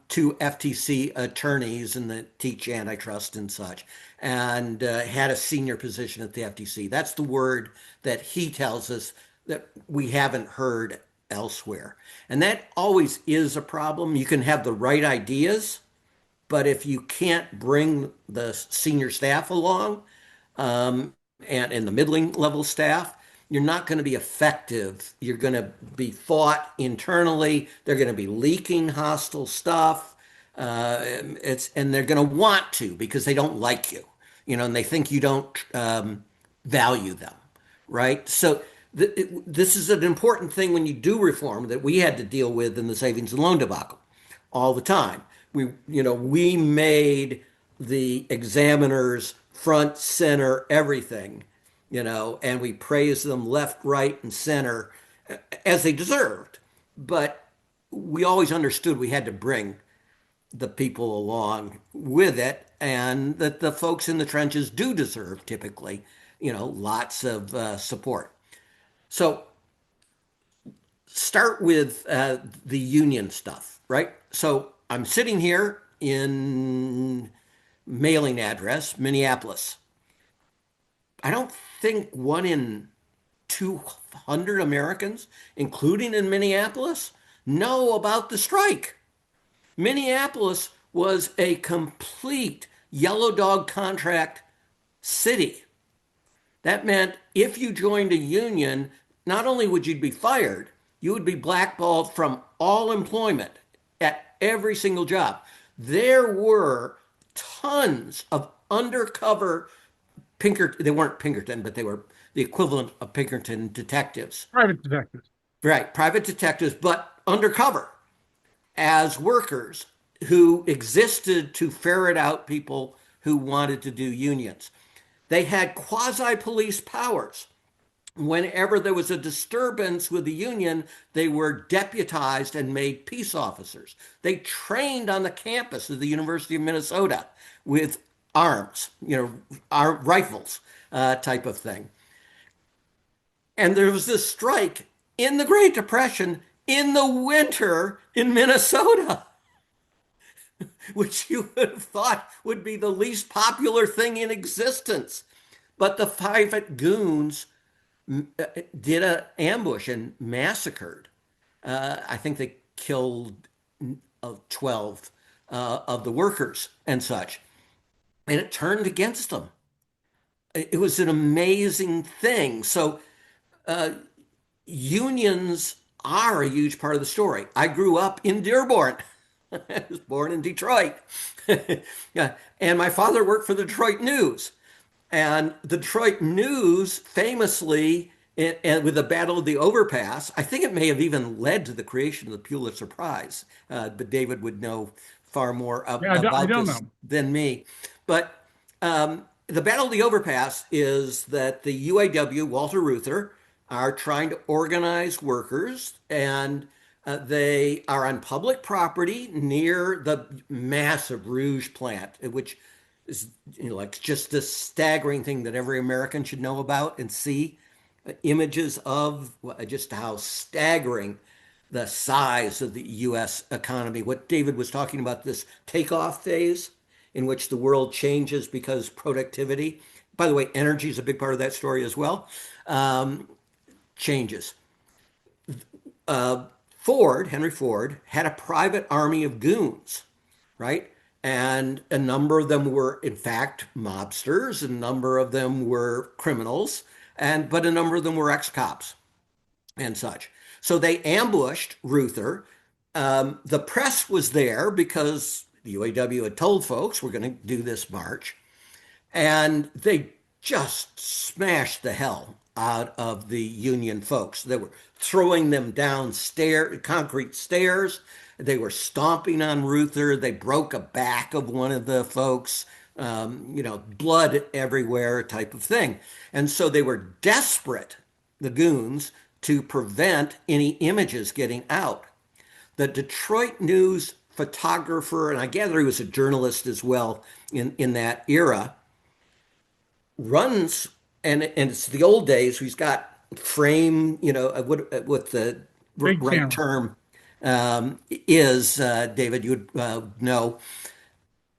two FTC attorneys and that teach antitrust and such, and had a senior position at the FTC. That's the word that he tells us that we haven't heard elsewhere. And that always is a problem. You can have the right ideas, but if you can't bring the senior staff along, um, and the middling level staff, you're not going to be effective. You're going to be fought internally. They're going to be leaking hostile stuff. And they're going to want to because they don't like you, and they think you don't value them, right? So this is an important thing when you do reform that we had to deal with in the savings and loan debacle all the time. We made the examiners front, center, everything, and we praised them left, right, and center as they deserved. But we always understood we had to bring the people along with it, and that the folks in the trenches do deserve typically, lots of support. So start with the union stuff, right? So I'm sitting here in mailing address, Minneapolis. I don't think 1 in 200 Americans, including in Minneapolis, know about the strike. Minneapolis was a complete yellow dog contract city. That meant if you joined a union, not only would you be fired, you would be blackballed from all employment at every single job. There were tons of undercover Pinkerton, they weren't Pinkerton, but they were the equivalent of Pinkerton detectives. Private detectives. Right, private detectives, but undercover as workers who existed to ferret out people who wanted to do unions. They had quasi police powers. Whenever there was a disturbance with the union, they were deputized and made peace officers. They trained on the campus of the University of Minnesota with arms, rifles type of thing. And there was this strike in the Great Depression in the winter in Minnesota, which you would have thought would be the least popular thing in existence. But the private goons did an ambush and massacred. I think they killed 12 of the workers and such. And it turned against them. It was an amazing thing. So unions are a huge part of the story. I grew up in Dearborn. I was born in Detroit. Yeah. And my father worked for the Detroit News. And the Detroit News famously, with the Battle of the Overpass, I think it may have even led to the creation of the Pulitzer Prize. But David would know far more Yeah, I about don't this know. than me. But the Battle of the Overpass is that the UAW, Walter Reuther, are trying to organize workers, and they are on public property near the massive Rouge plant, which is like just this staggering thing that every American should know about and see images of just how staggering the size of the US economy. What David was talking about, this takeoff phase in which the world changes because productivity, by the way, energy is a big part of that story as well, changes. Henry Ford, had a private army of goons, right? And a number of them were, in fact, mobsters, a number of them were criminals, but a number of them were ex-cops and such. So they ambushed Reuther. The press was there because the UAW had told folks we're going to do this march, and they just smashed the hell out of the union folks. They were throwing them down concrete stairs. They were stomping on Reuther. They broke a back of one of the folks, blood everywhere type of thing. And so they were desperate, the goons, to prevent any images getting out. The Detroit News photographer, and I gather he was a journalist as well in that era, runs and it's the old days. He's got frame, what the Big right camera. term is, David, you would know.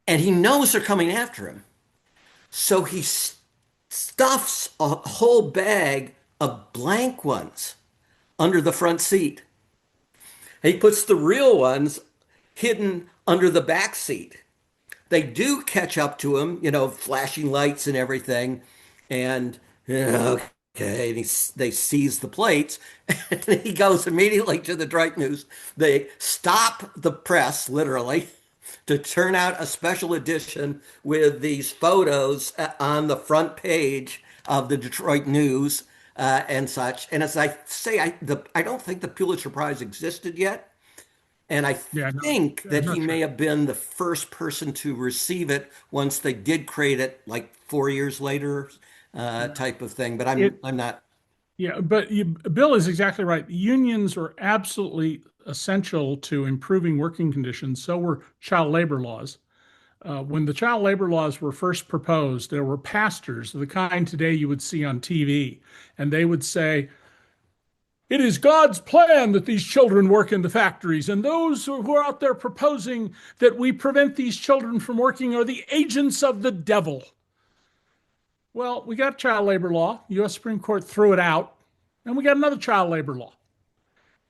And he knows they're coming after him. So he stuffs a whole bag of blank ones under the front seat. And he puts the real ones hidden under the back seat. They do catch up to him, flashing lights and everything. And, okay, and they seize the plates. And he goes immediately to the Detroit News. They stop the press, literally, to turn out a special edition with these photos on the front page of the Detroit News and such. And as I say, I don't think the Pulitzer Prize existed yet. And I Yeah, no, think I'm that he not may sure. have been the first person to receive it once they did create it, like 4 years later, type of thing. But I'm It, I'm not. yeah, but Bill is exactly right. Unions are absolutely essential to improving working conditions. So were child labor laws. When the child labor laws were first proposed, there were pastors, the kind today you would see on TV, and they would say, it is God's plan that these children work in the factories, and those who are out there proposing that we prevent these children from working are the agents of the devil. Well, we got child labor law. U.S. Supreme Court threw it out, and we got another child labor law.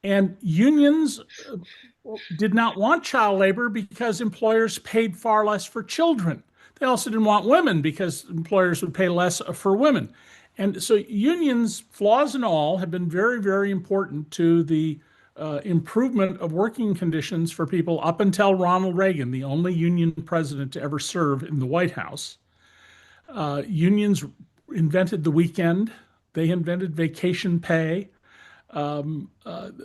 And unions did not want child labor because employers paid far less for children. They also didn't want women because employers would pay less for women. And so unions, flaws and all, have been very, very important to the improvement of working conditions for people up until Ronald Reagan, the only union president to ever serve in the White House. Unions invented the weekend. They invented vacation pay.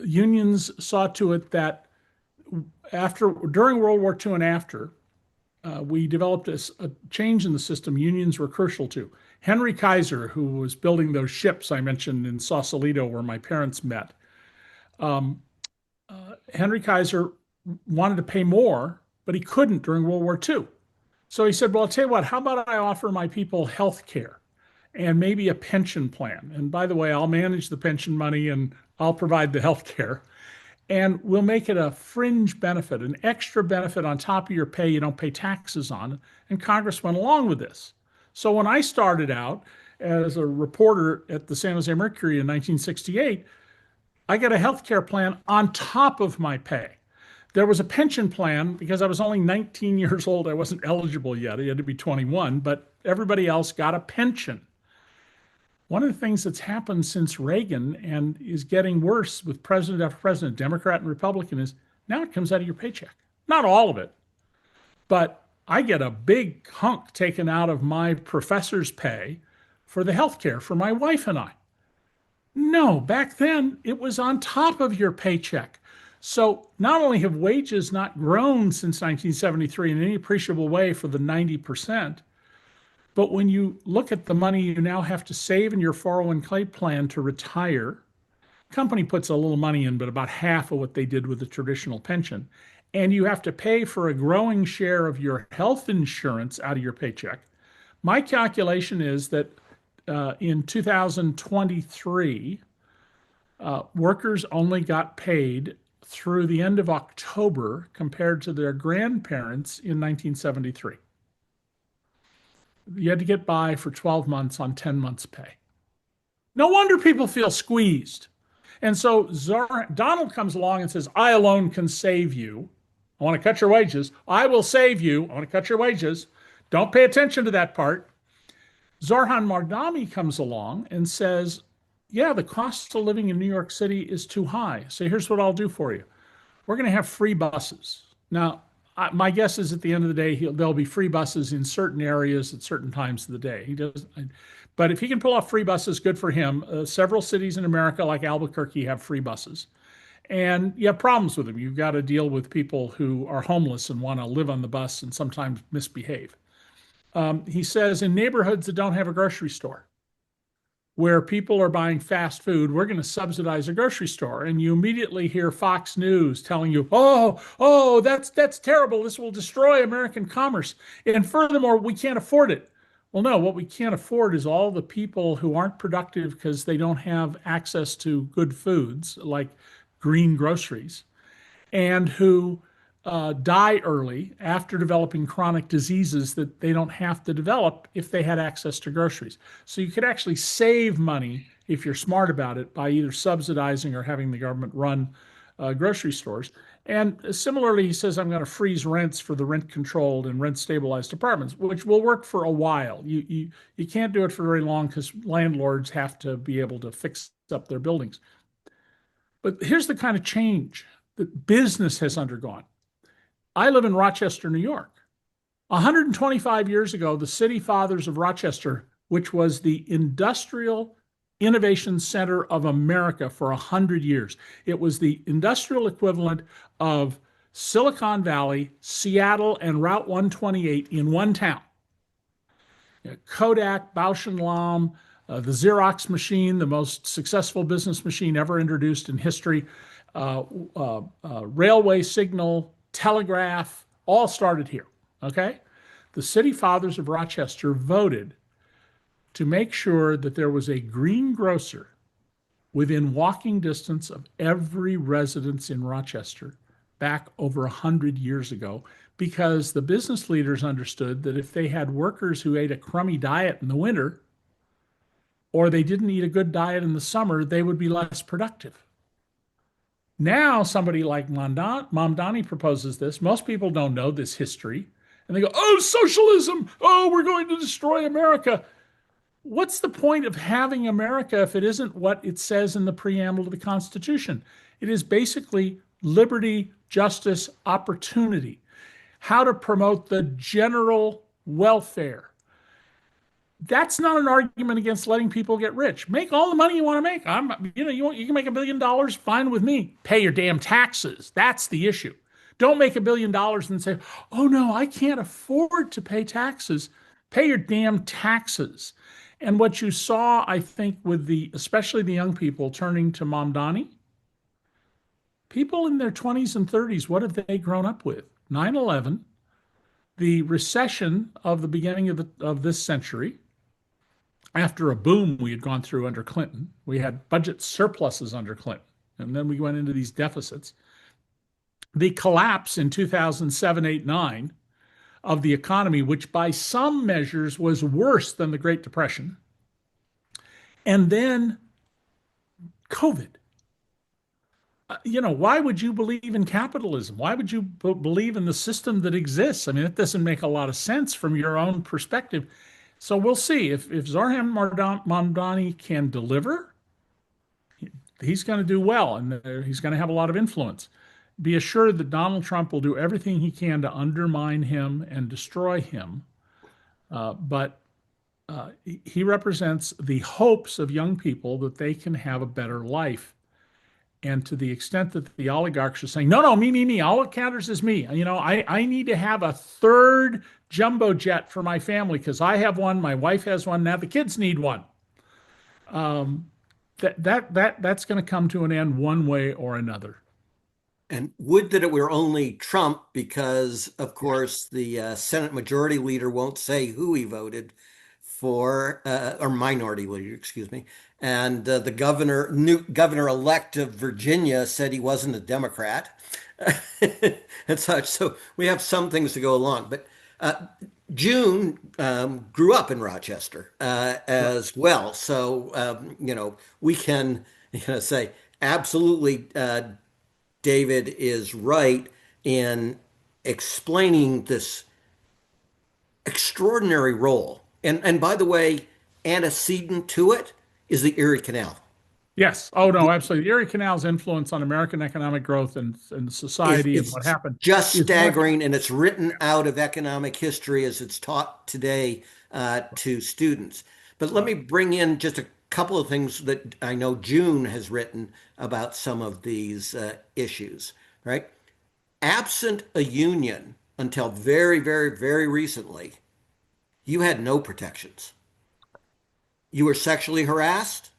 Unions saw to it that during World War II and after, we developed a change in the system unions were crucial to. Henry Kaiser, who was building those ships I mentioned in Sausalito where my parents met, Henry Kaiser wanted to pay more, but he couldn't during World War II. So he said, well, I'll tell you what, how about I offer my people health care and maybe a pension plan? And by the way, I'll manage the pension money and I'll provide the health care. And we'll make it a fringe benefit, an extra benefit on top of your pay you don't pay taxes on. And Congress went along with this. So when I started out as a reporter at the San Jose Mercury in 1968, I got a health care plan on top of my pay. There was a pension plan because I was only 19 years old. I wasn't eligible yet. I had to be 21, but everybody else got a pension. One of the things that's happened since Reagan and is getting worse with president after president, Democrat and Republican, is now it comes out of your paycheck. Not all of it, but I get a big hunk taken out of my professor's pay for the health care for my wife and I. No, back then it was on top of your paycheck. So not only have wages not grown since 1973 in any appreciable way for the 90%, but when you look at the money you now have to save in your 401k plan to retire, company puts a little money in, but about half of what they did with the traditional pension. And you have to pay for a growing share of your health insurance out of your paycheck. My calculation is that in 2023, workers only got paid through the end of October compared to their grandparents in 1973. You had to get by for 12 months on 10 months' pay. No wonder people feel squeezed. And so Donald comes along and says, I alone can save you. I want to cut your wages. I will save you. I want to cut your wages. Don't pay attention to that part. Zoran Mardami comes along and says, yeah, the cost of living in New York City is too high. So here's what I'll do for you. We're going to have free buses. Now, my guess is at the end of the day, there'll be free buses in certain areas at certain times of the day. He does, but if he can pull off free buses, good for him. Several cities in America, like Albuquerque, have free buses. And you have problems with them. You've got to deal with people who are homeless and want to live on the bus and sometimes misbehave. He says in neighborhoods that don't have a grocery store, where people are buying fast food, we're going to subsidize a grocery store. And you immediately hear Fox News telling you, that's terrible. This will destroy American commerce. And furthermore, we can't afford it. Well, no, what we can't afford is all the people who aren't productive because they don't have access to good foods like green groceries and who die early after developing chronic diseases that they don't have to develop if they had access to groceries. So you could actually save money if you're smart about it by either subsidizing or having the government run grocery stores. And similarly, he says, I'm going to freeze rents for the rent controlled and rent stabilized apartments, which will work for a while. You can't do it for very long because landlords have to be able to fix up their buildings. But here's the kind of change that business has undergone. I live in Rochester, New York. 125 years ago, the city fathers of Rochester, which was the industrial innovation center of America for 100 years, it was the industrial equivalent of Silicon Valley, Seattle, and Route 128 in one town. Kodak, Bausch and Lomb, the Xerox machine, the most successful business machine ever introduced in history, railway signal, telegraph, all started here. Okay? The city fathers of Rochester voted to make sure that there was a green grocer within walking distance of every residence in Rochester back over 100 years ago because the business leaders understood that if they had workers who ate a crummy diet in the winter or they didn't eat a good diet in the summer, they would be less productive. Now, somebody like Mamdani proposes this. Most people don't know this history. And they go, oh, socialism. Oh, we're going to destroy America. What's the point of having America if it isn't what it says in the preamble to the Constitution? It is basically liberty, justice, opportunity, how to promote the general welfare. That's not an argument against letting people get rich. Make all the money you want to make. You can make $1 billion, fine with me. Pay your damn taxes. That's the issue. Don't make $1 billion and say, "Oh no, I can't afford to pay taxes." Pay your damn taxes. And what you saw, I think, with especially the young people turning to Mamdani, people in their 20s and 30s, what have they grown up with? 9/11, the recession of the beginning of this century, after a boom we had gone through under Clinton. We had budget surpluses under Clinton, and then we went into these deficits. The collapse in 2007, 8, 9 of the economy, which by some measures was worse than the Great Depression, and then COVID. Why would you believe in capitalism? Why would you believe in the system that exists? I mean, it doesn't make a lot of sense from your own perspective. So we'll see if Zohran Mamdani can deliver. He's going to do well, and he's going to have a lot of influence. Be assured that Donald Trump will do everything he can to undermine him and destroy him. But he represents the hopes of young people that they can have a better life. And to the extent that the oligarchs are saying, no, no, me, all that matters is me. I need to have a third jumbo jet for my family because I have one, my wife has one, now the kids need one. That's going to come to an end one way or another. And would that it were only Trump, because, of course, the Senate Majority Leader won't say who he voted for, or Minority Leader, excuse me. And the new governor-elect of Virginia said he wasn't a Democrat and such. So we have some things to go along. But June grew up in Rochester as well. So, we can say absolutely David is right in explaining this extraordinary role. And by the way, antecedent to it is the Erie Canal. Yes. Oh, no, absolutely. The Erie Canal's influence on American economic growth and society and what Is happened just is much. staggering, and it's written out of economic history as it's taught today to students. But let me bring in just a couple of things that I know June has written about some of these issues, right? Absent a union until very, very, very recently, you had no protections. You were sexually harassed,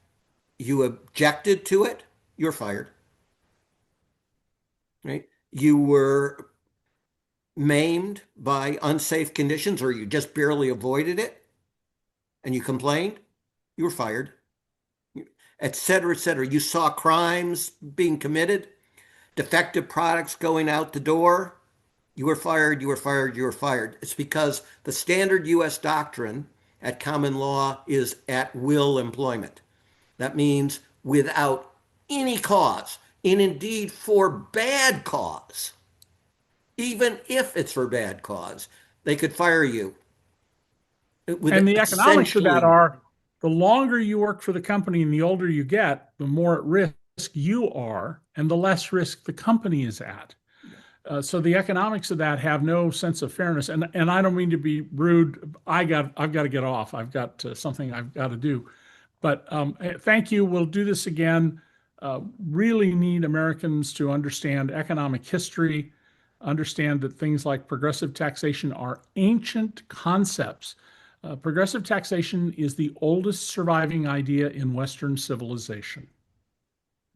you objected to it, you're fired, right? You were maimed by unsafe conditions or you just barely avoided it, and you complained, you were fired, et cetera, et cetera. You saw crimes being committed, defective products going out the door, you were fired, you were fired, you were fired. It's because the standard US doctrine at common law is at will employment. That means without any cause, and indeed for bad cause. Even if it's for bad cause, they could fire you with And the economics of that essentially, are the longer you work for the company and the older you get, the more at risk you are and the less risk the company is at. So the economics of that have no sense of fairness. And I don't mean to be rude. I've got to get off. I've got something I've got to do. But thank you. We'll do this again. Really need Americans to understand economic history, understand that things like progressive taxation are ancient concepts. Progressive taxation is the oldest surviving idea in Western civilization,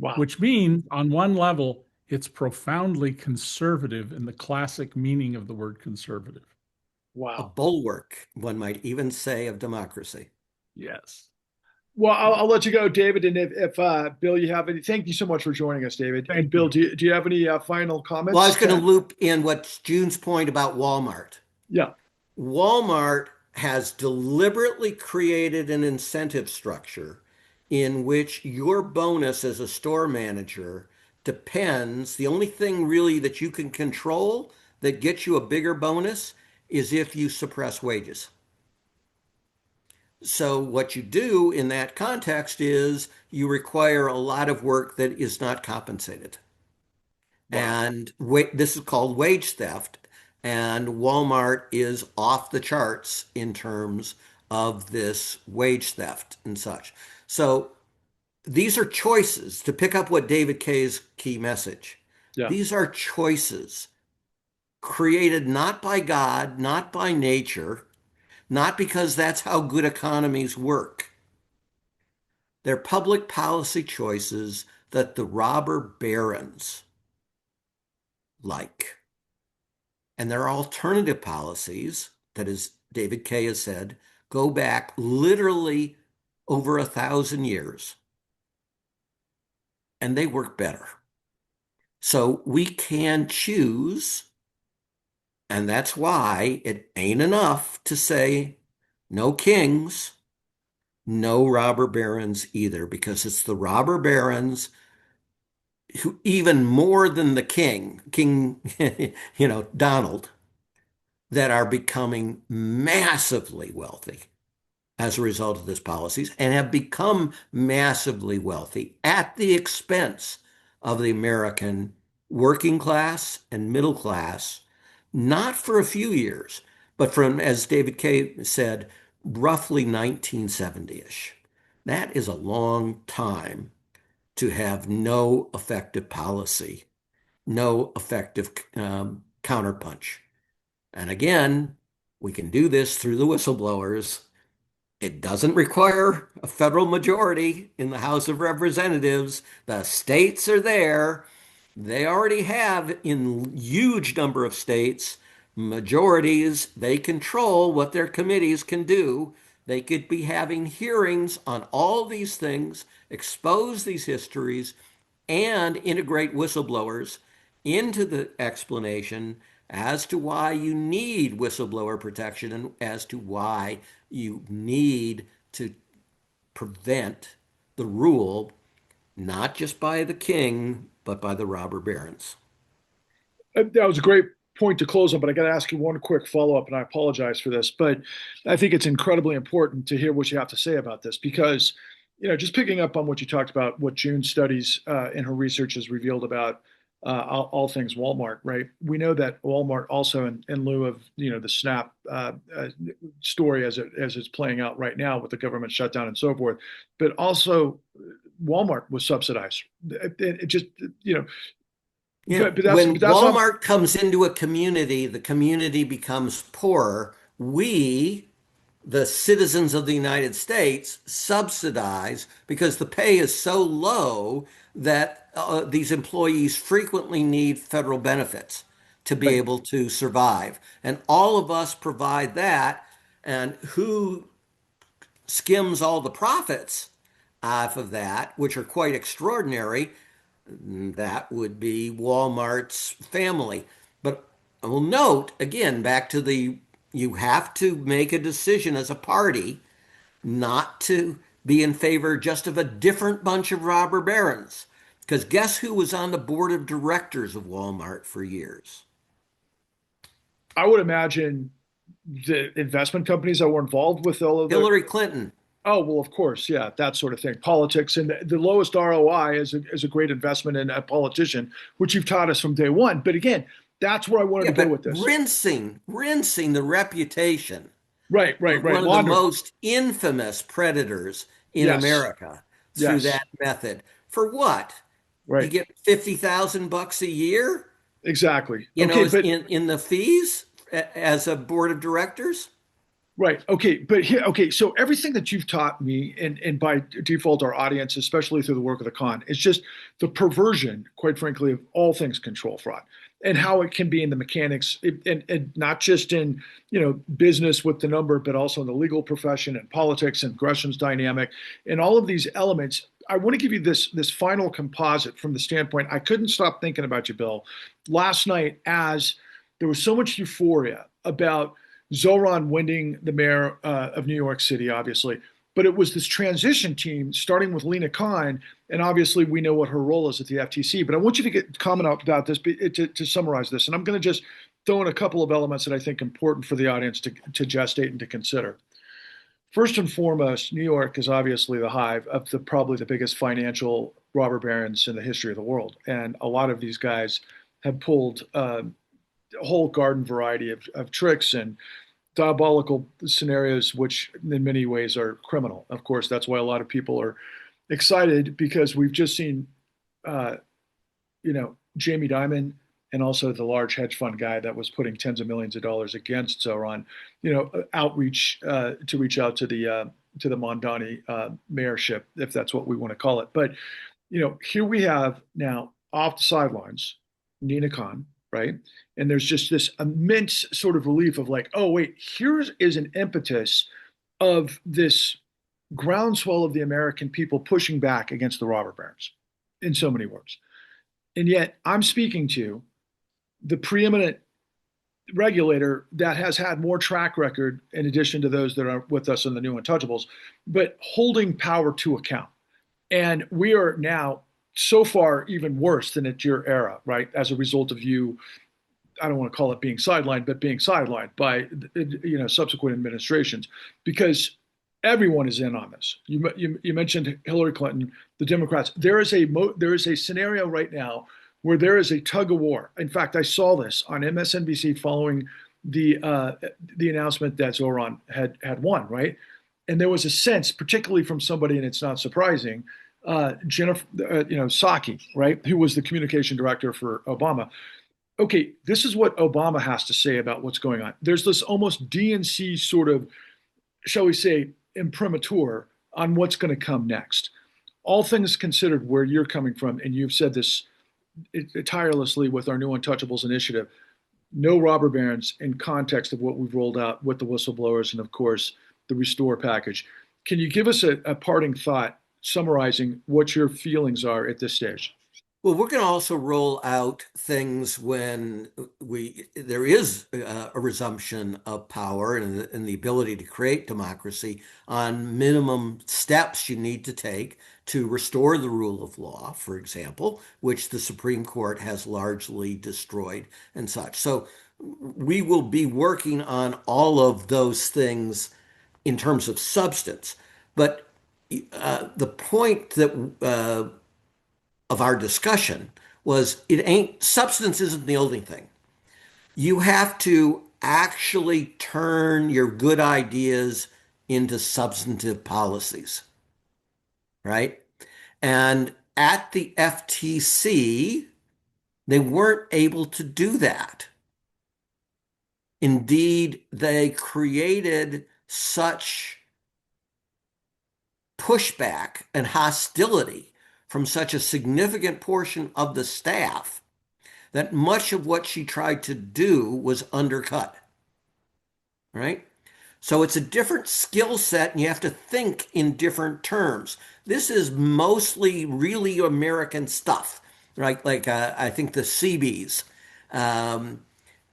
Wow. which means, on one level, it's profoundly conservative in the classic meaning of the word conservative. a Wow. bulwark, one might even say, of democracy. Yes. Well, I'll let you go, David. And if Bill, you have any, thank you so much for joining us, David. And Thank Bill, you. do you have any final Well, I comments was going to to add? loop in what's June's point about Walmart. Yeah. Walmart has deliberately created an incentive structure in which your bonus as a store manager depends, the only thing really that you can control that gets you a bigger bonus is if you suppress wages. So what you do in that context is you require a lot of work that is not compensated. Wow. And this is called wage theft. And Walmart is off the charts in terms of this wage theft and such. So these are choices to pick up what David Cay's key message. Yeah. These are choices created not by God, not by nature, not because that's how good economies work. They're public policy choices that the robber barons like. And there are alternative policies that, as David Cay has said, go back literally over 1,000 years, and they work better. So we can choose, and that's why it ain't enough to say no kings, no robber barons either, because it's the robber barons who, even more than the King, Donald, that are becoming massively wealthy as a result of these policies and have become massively wealthy at the expense of the American working class and middle class, not for a few years, but from, as David Cay said, roughly 1970-ish. That is a long time to have no effective policy, no effective counterpunch. And again, we can do this through the whistleblowers. It doesn't require a federal majority in the House of Representatives. The states are there. They already have, in huge number of states, majorities. They control what their committees can do. They could be having hearings on all these things, expose these histories, and integrate whistleblowers into the explanation as to why you need whistleblower protection and as to why you need to prevent the rule, not just by the king, but by the robber barons. That was a great point to close on, but I got to ask you one quick follow up, and I apologize for this, but I think it's incredibly important to hear what you have to say about this because, just picking up on what you talked about, what June studies in her research has revealed about all things Walmart, right? We know that Walmart also, in lieu of the SNAP story as it's playing out right now with the government shutdown and so forth, but also Walmart was subsidized. It just Yeah, but when that's not Walmart comes into a community, the community becomes poorer. We, the citizens of the United States, subsidize because the pay is so low that these employees frequently need federal benefits to be right. able to survive. And all of us provide that. And who skims all the profits off of that, which are quite extraordinary, that would be Walmart's family. But I will note again, back to you have to make a decision as a party not to be in favor just of a different bunch of robber barons. Because guess who was on the board of directors of Walmart for years? I would imagine the investment companies that were involved with all of the. Hillary Clinton. Oh, well, of course, yeah, that sort of thing. Politics and the lowest ROI is a great investment in a politician, which you've taught us from day one. But again, that's where I wanted Yeah, to go but with this. rinsing the reputation Right, right, of right. one of the Laundering. most infamous predators in Yes, America through yes, that method. For what? You right, get $50,000 a year, exactly. Okay, but in the fees as a board of directors? right. Okay. But here, okay. So everything that you've taught me and by default, our audience, especially through the work of the con, is just the perversion, quite frankly, of all things control fraud and how it can be in the mechanics and not just in, business with the number, but also in the legal profession and politics and Gresham's dynamic and all of these elements. I want to give you this final composite from the standpoint. I couldn't stop thinking about you, Bill, last night as there was so much euphoria about Zoran winning the mayor of New York City, obviously. But it was this transition team, starting with Lena Khan, and obviously we know what her role is at the FTC. But I want you to comment about this to summarize this, and I'm going to just throw in a couple of elements that I think are important for the audience to gestate and to consider. First and foremost, New York is obviously the hive of probably the biggest financial robber barons in the history of the world, and a lot of these guys have pulled a whole garden variety of tricks and diabolical scenarios, which in many ways are criminal. Of course, that's why a lot of people are excited because we've just seen, uh, Jamie Dimon and also the large hedge fund guy that was putting tens of millions of dollars against Zoran, outreach to reach out to the Mondani mayorship, if that's what we want to call it. But here we have now off the sidelines, Nina Khan, right? And there's just this immense sort of relief of like, oh, wait, here is an impetus of this groundswell of the American people pushing back against the robber barons in so many words. And yet I'm speaking to the preeminent regulator that has had more track record in addition to those that are with us in the new untouchables, but holding power to account. And we are now so far even worse than at your era, right? As a result of you, I don't want to call it being sidelined, but being sidelined by subsequent administrations, because everyone is in on this. You mentioned Hillary Clinton, the Democrats. There is a scenario right now where there is a tug of war. In fact, I saw this on MSNBC following the announcement that Zoran had won, right? And there was a sense, particularly from somebody, and it's not surprising, Jennifer, Psaki, right, who was the communication director for Obama. Okay, this is what Obama has to say about what's going on. There's this almost DNC sort of, shall we say, imprimatur on what's going to come next. All things considered, where you're coming from, and you've said this tirelessly with our new Untouchables initiative, no robber barons in context of what we've rolled out with the whistleblowers and, of course, the Restore package. Can you give us a parting thought summarizing what your feelings are at this stage? Well, we're going to also roll out things when there is a resumption of power and the ability to create democracy on minimum steps you need to take to restore the rule of law, for example, which the Supreme Court has largely destroyed and such. So we will be working on all of those things in terms of substance. But the point that of our discussion was it ain't substance isn't the only thing. You have to actually turn your good ideas into substantive policies, right? And at the FTC, they weren't able to do that. Indeed, they created such pushback and hostility from such a significant portion of the staff that much of what she tried to do was undercut, right? So it's a different skill set, and you have to think in different terms. This is mostly really American stuff, right? Like I think the Seabees um,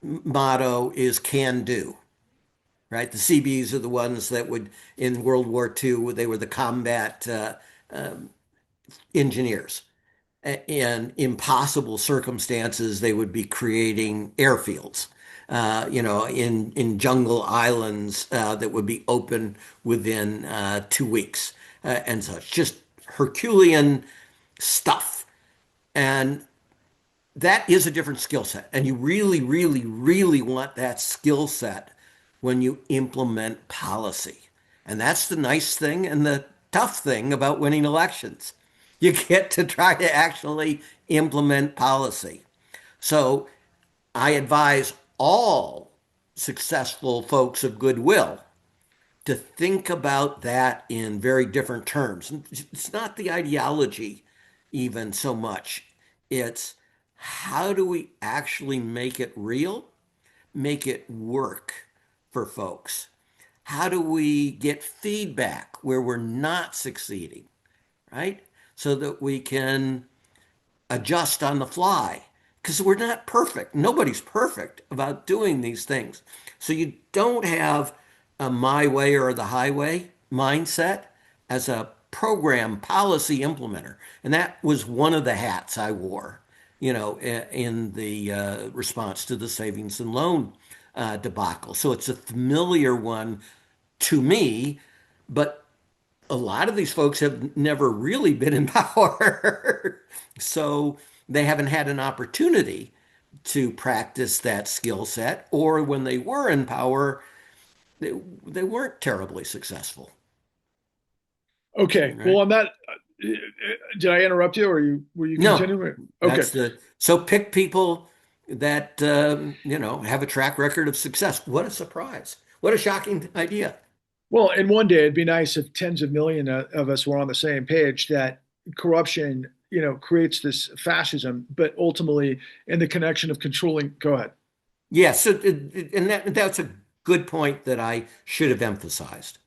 motto is "can do." Right? The Seabees are the ones that would, in World War II, they were the combat engineers. In impossible circumstances, they would be creating airfields, in jungle islands that would be open within 2 weeks and such. Just Herculean stuff. And that is a different skill set. And you really, really, really want that skill set when you implement policy. And that's the nice thing and the tough thing about winning elections. You get to try to actually implement policy. So I advise all successful folks of goodwill to think about that in very different terms. It's not the ideology even so much. It's how do we actually make it real, make it work for folks? How do we get feedback where we're not succeeding, right? So that we can adjust on the fly because we're not perfect. Nobody's perfect about doing these things. So you don't have a my way or the highway mindset as a program policy implementer. And that was one of the hats I wore, in the response to the savings and loan debacle. So it's a familiar one to me, but a lot of these folks have never really been in power. So they haven't had an opportunity to practice that skill set, or when they were in power, they weren't terribly successful. Okay. Well, Right? on that, did I interrupt you, or were you No, continuing? Okay. that's the so pick people that have a track record of success. What a surprise! What a shocking idea. Well, in one day, it'd be nice if tens of million of us were on the same page that corruption, creates this fascism, but ultimately in the connection of controlling. Go ahead. Yes, so, and that's a good point that I should have emphasized.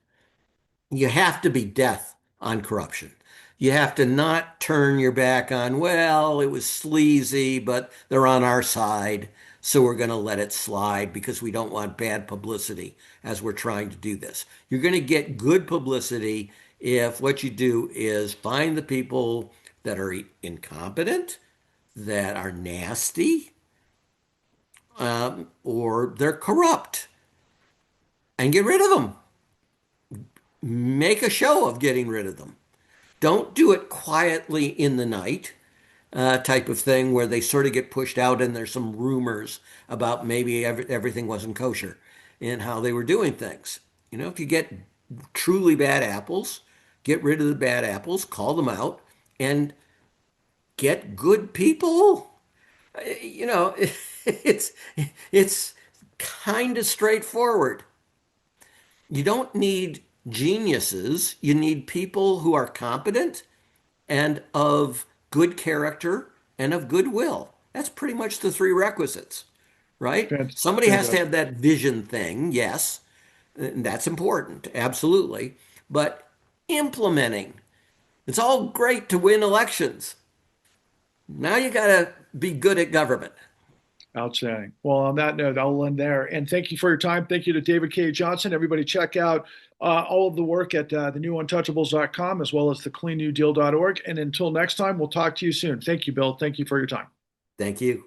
You have to be death on corruption. You have to not turn your back on, well, it was sleazy, but they're on our side, so we're going to let it slide because we don't want bad publicity as we're trying to do this. You're going to get good publicity if what you do is find the people that are incompetent, that are nasty, or they're corrupt, and get rid of them. Make a show of getting rid of them. Don't do it quietly in the night, type of thing where they sort of get pushed out and there's some rumors about maybe everything wasn't kosher in how they were doing things. If you get truly bad apples, get rid of the bad apples, call them out, and get good people. You know, it's it's kind of straightforward. You don't need geniuses. You need people who are competent and of good character and of goodwill. That's pretty much the three requisites, right? Somebody has to Fantastic. have that vision thing, yes, and that's important, absolutely. But implementing, it's all great to win elections. Now you got to be good at government. Outstanding. Well, on that note, I'll end there. And thank you for your time. Thank you to David Cay Johnston. Everybody check out all of the work at thenewuntouchables.com as well as thecleannewdeal.org. And until next time, we'll talk to you soon. Thank you, Bill. Thank you for your time. Thank you.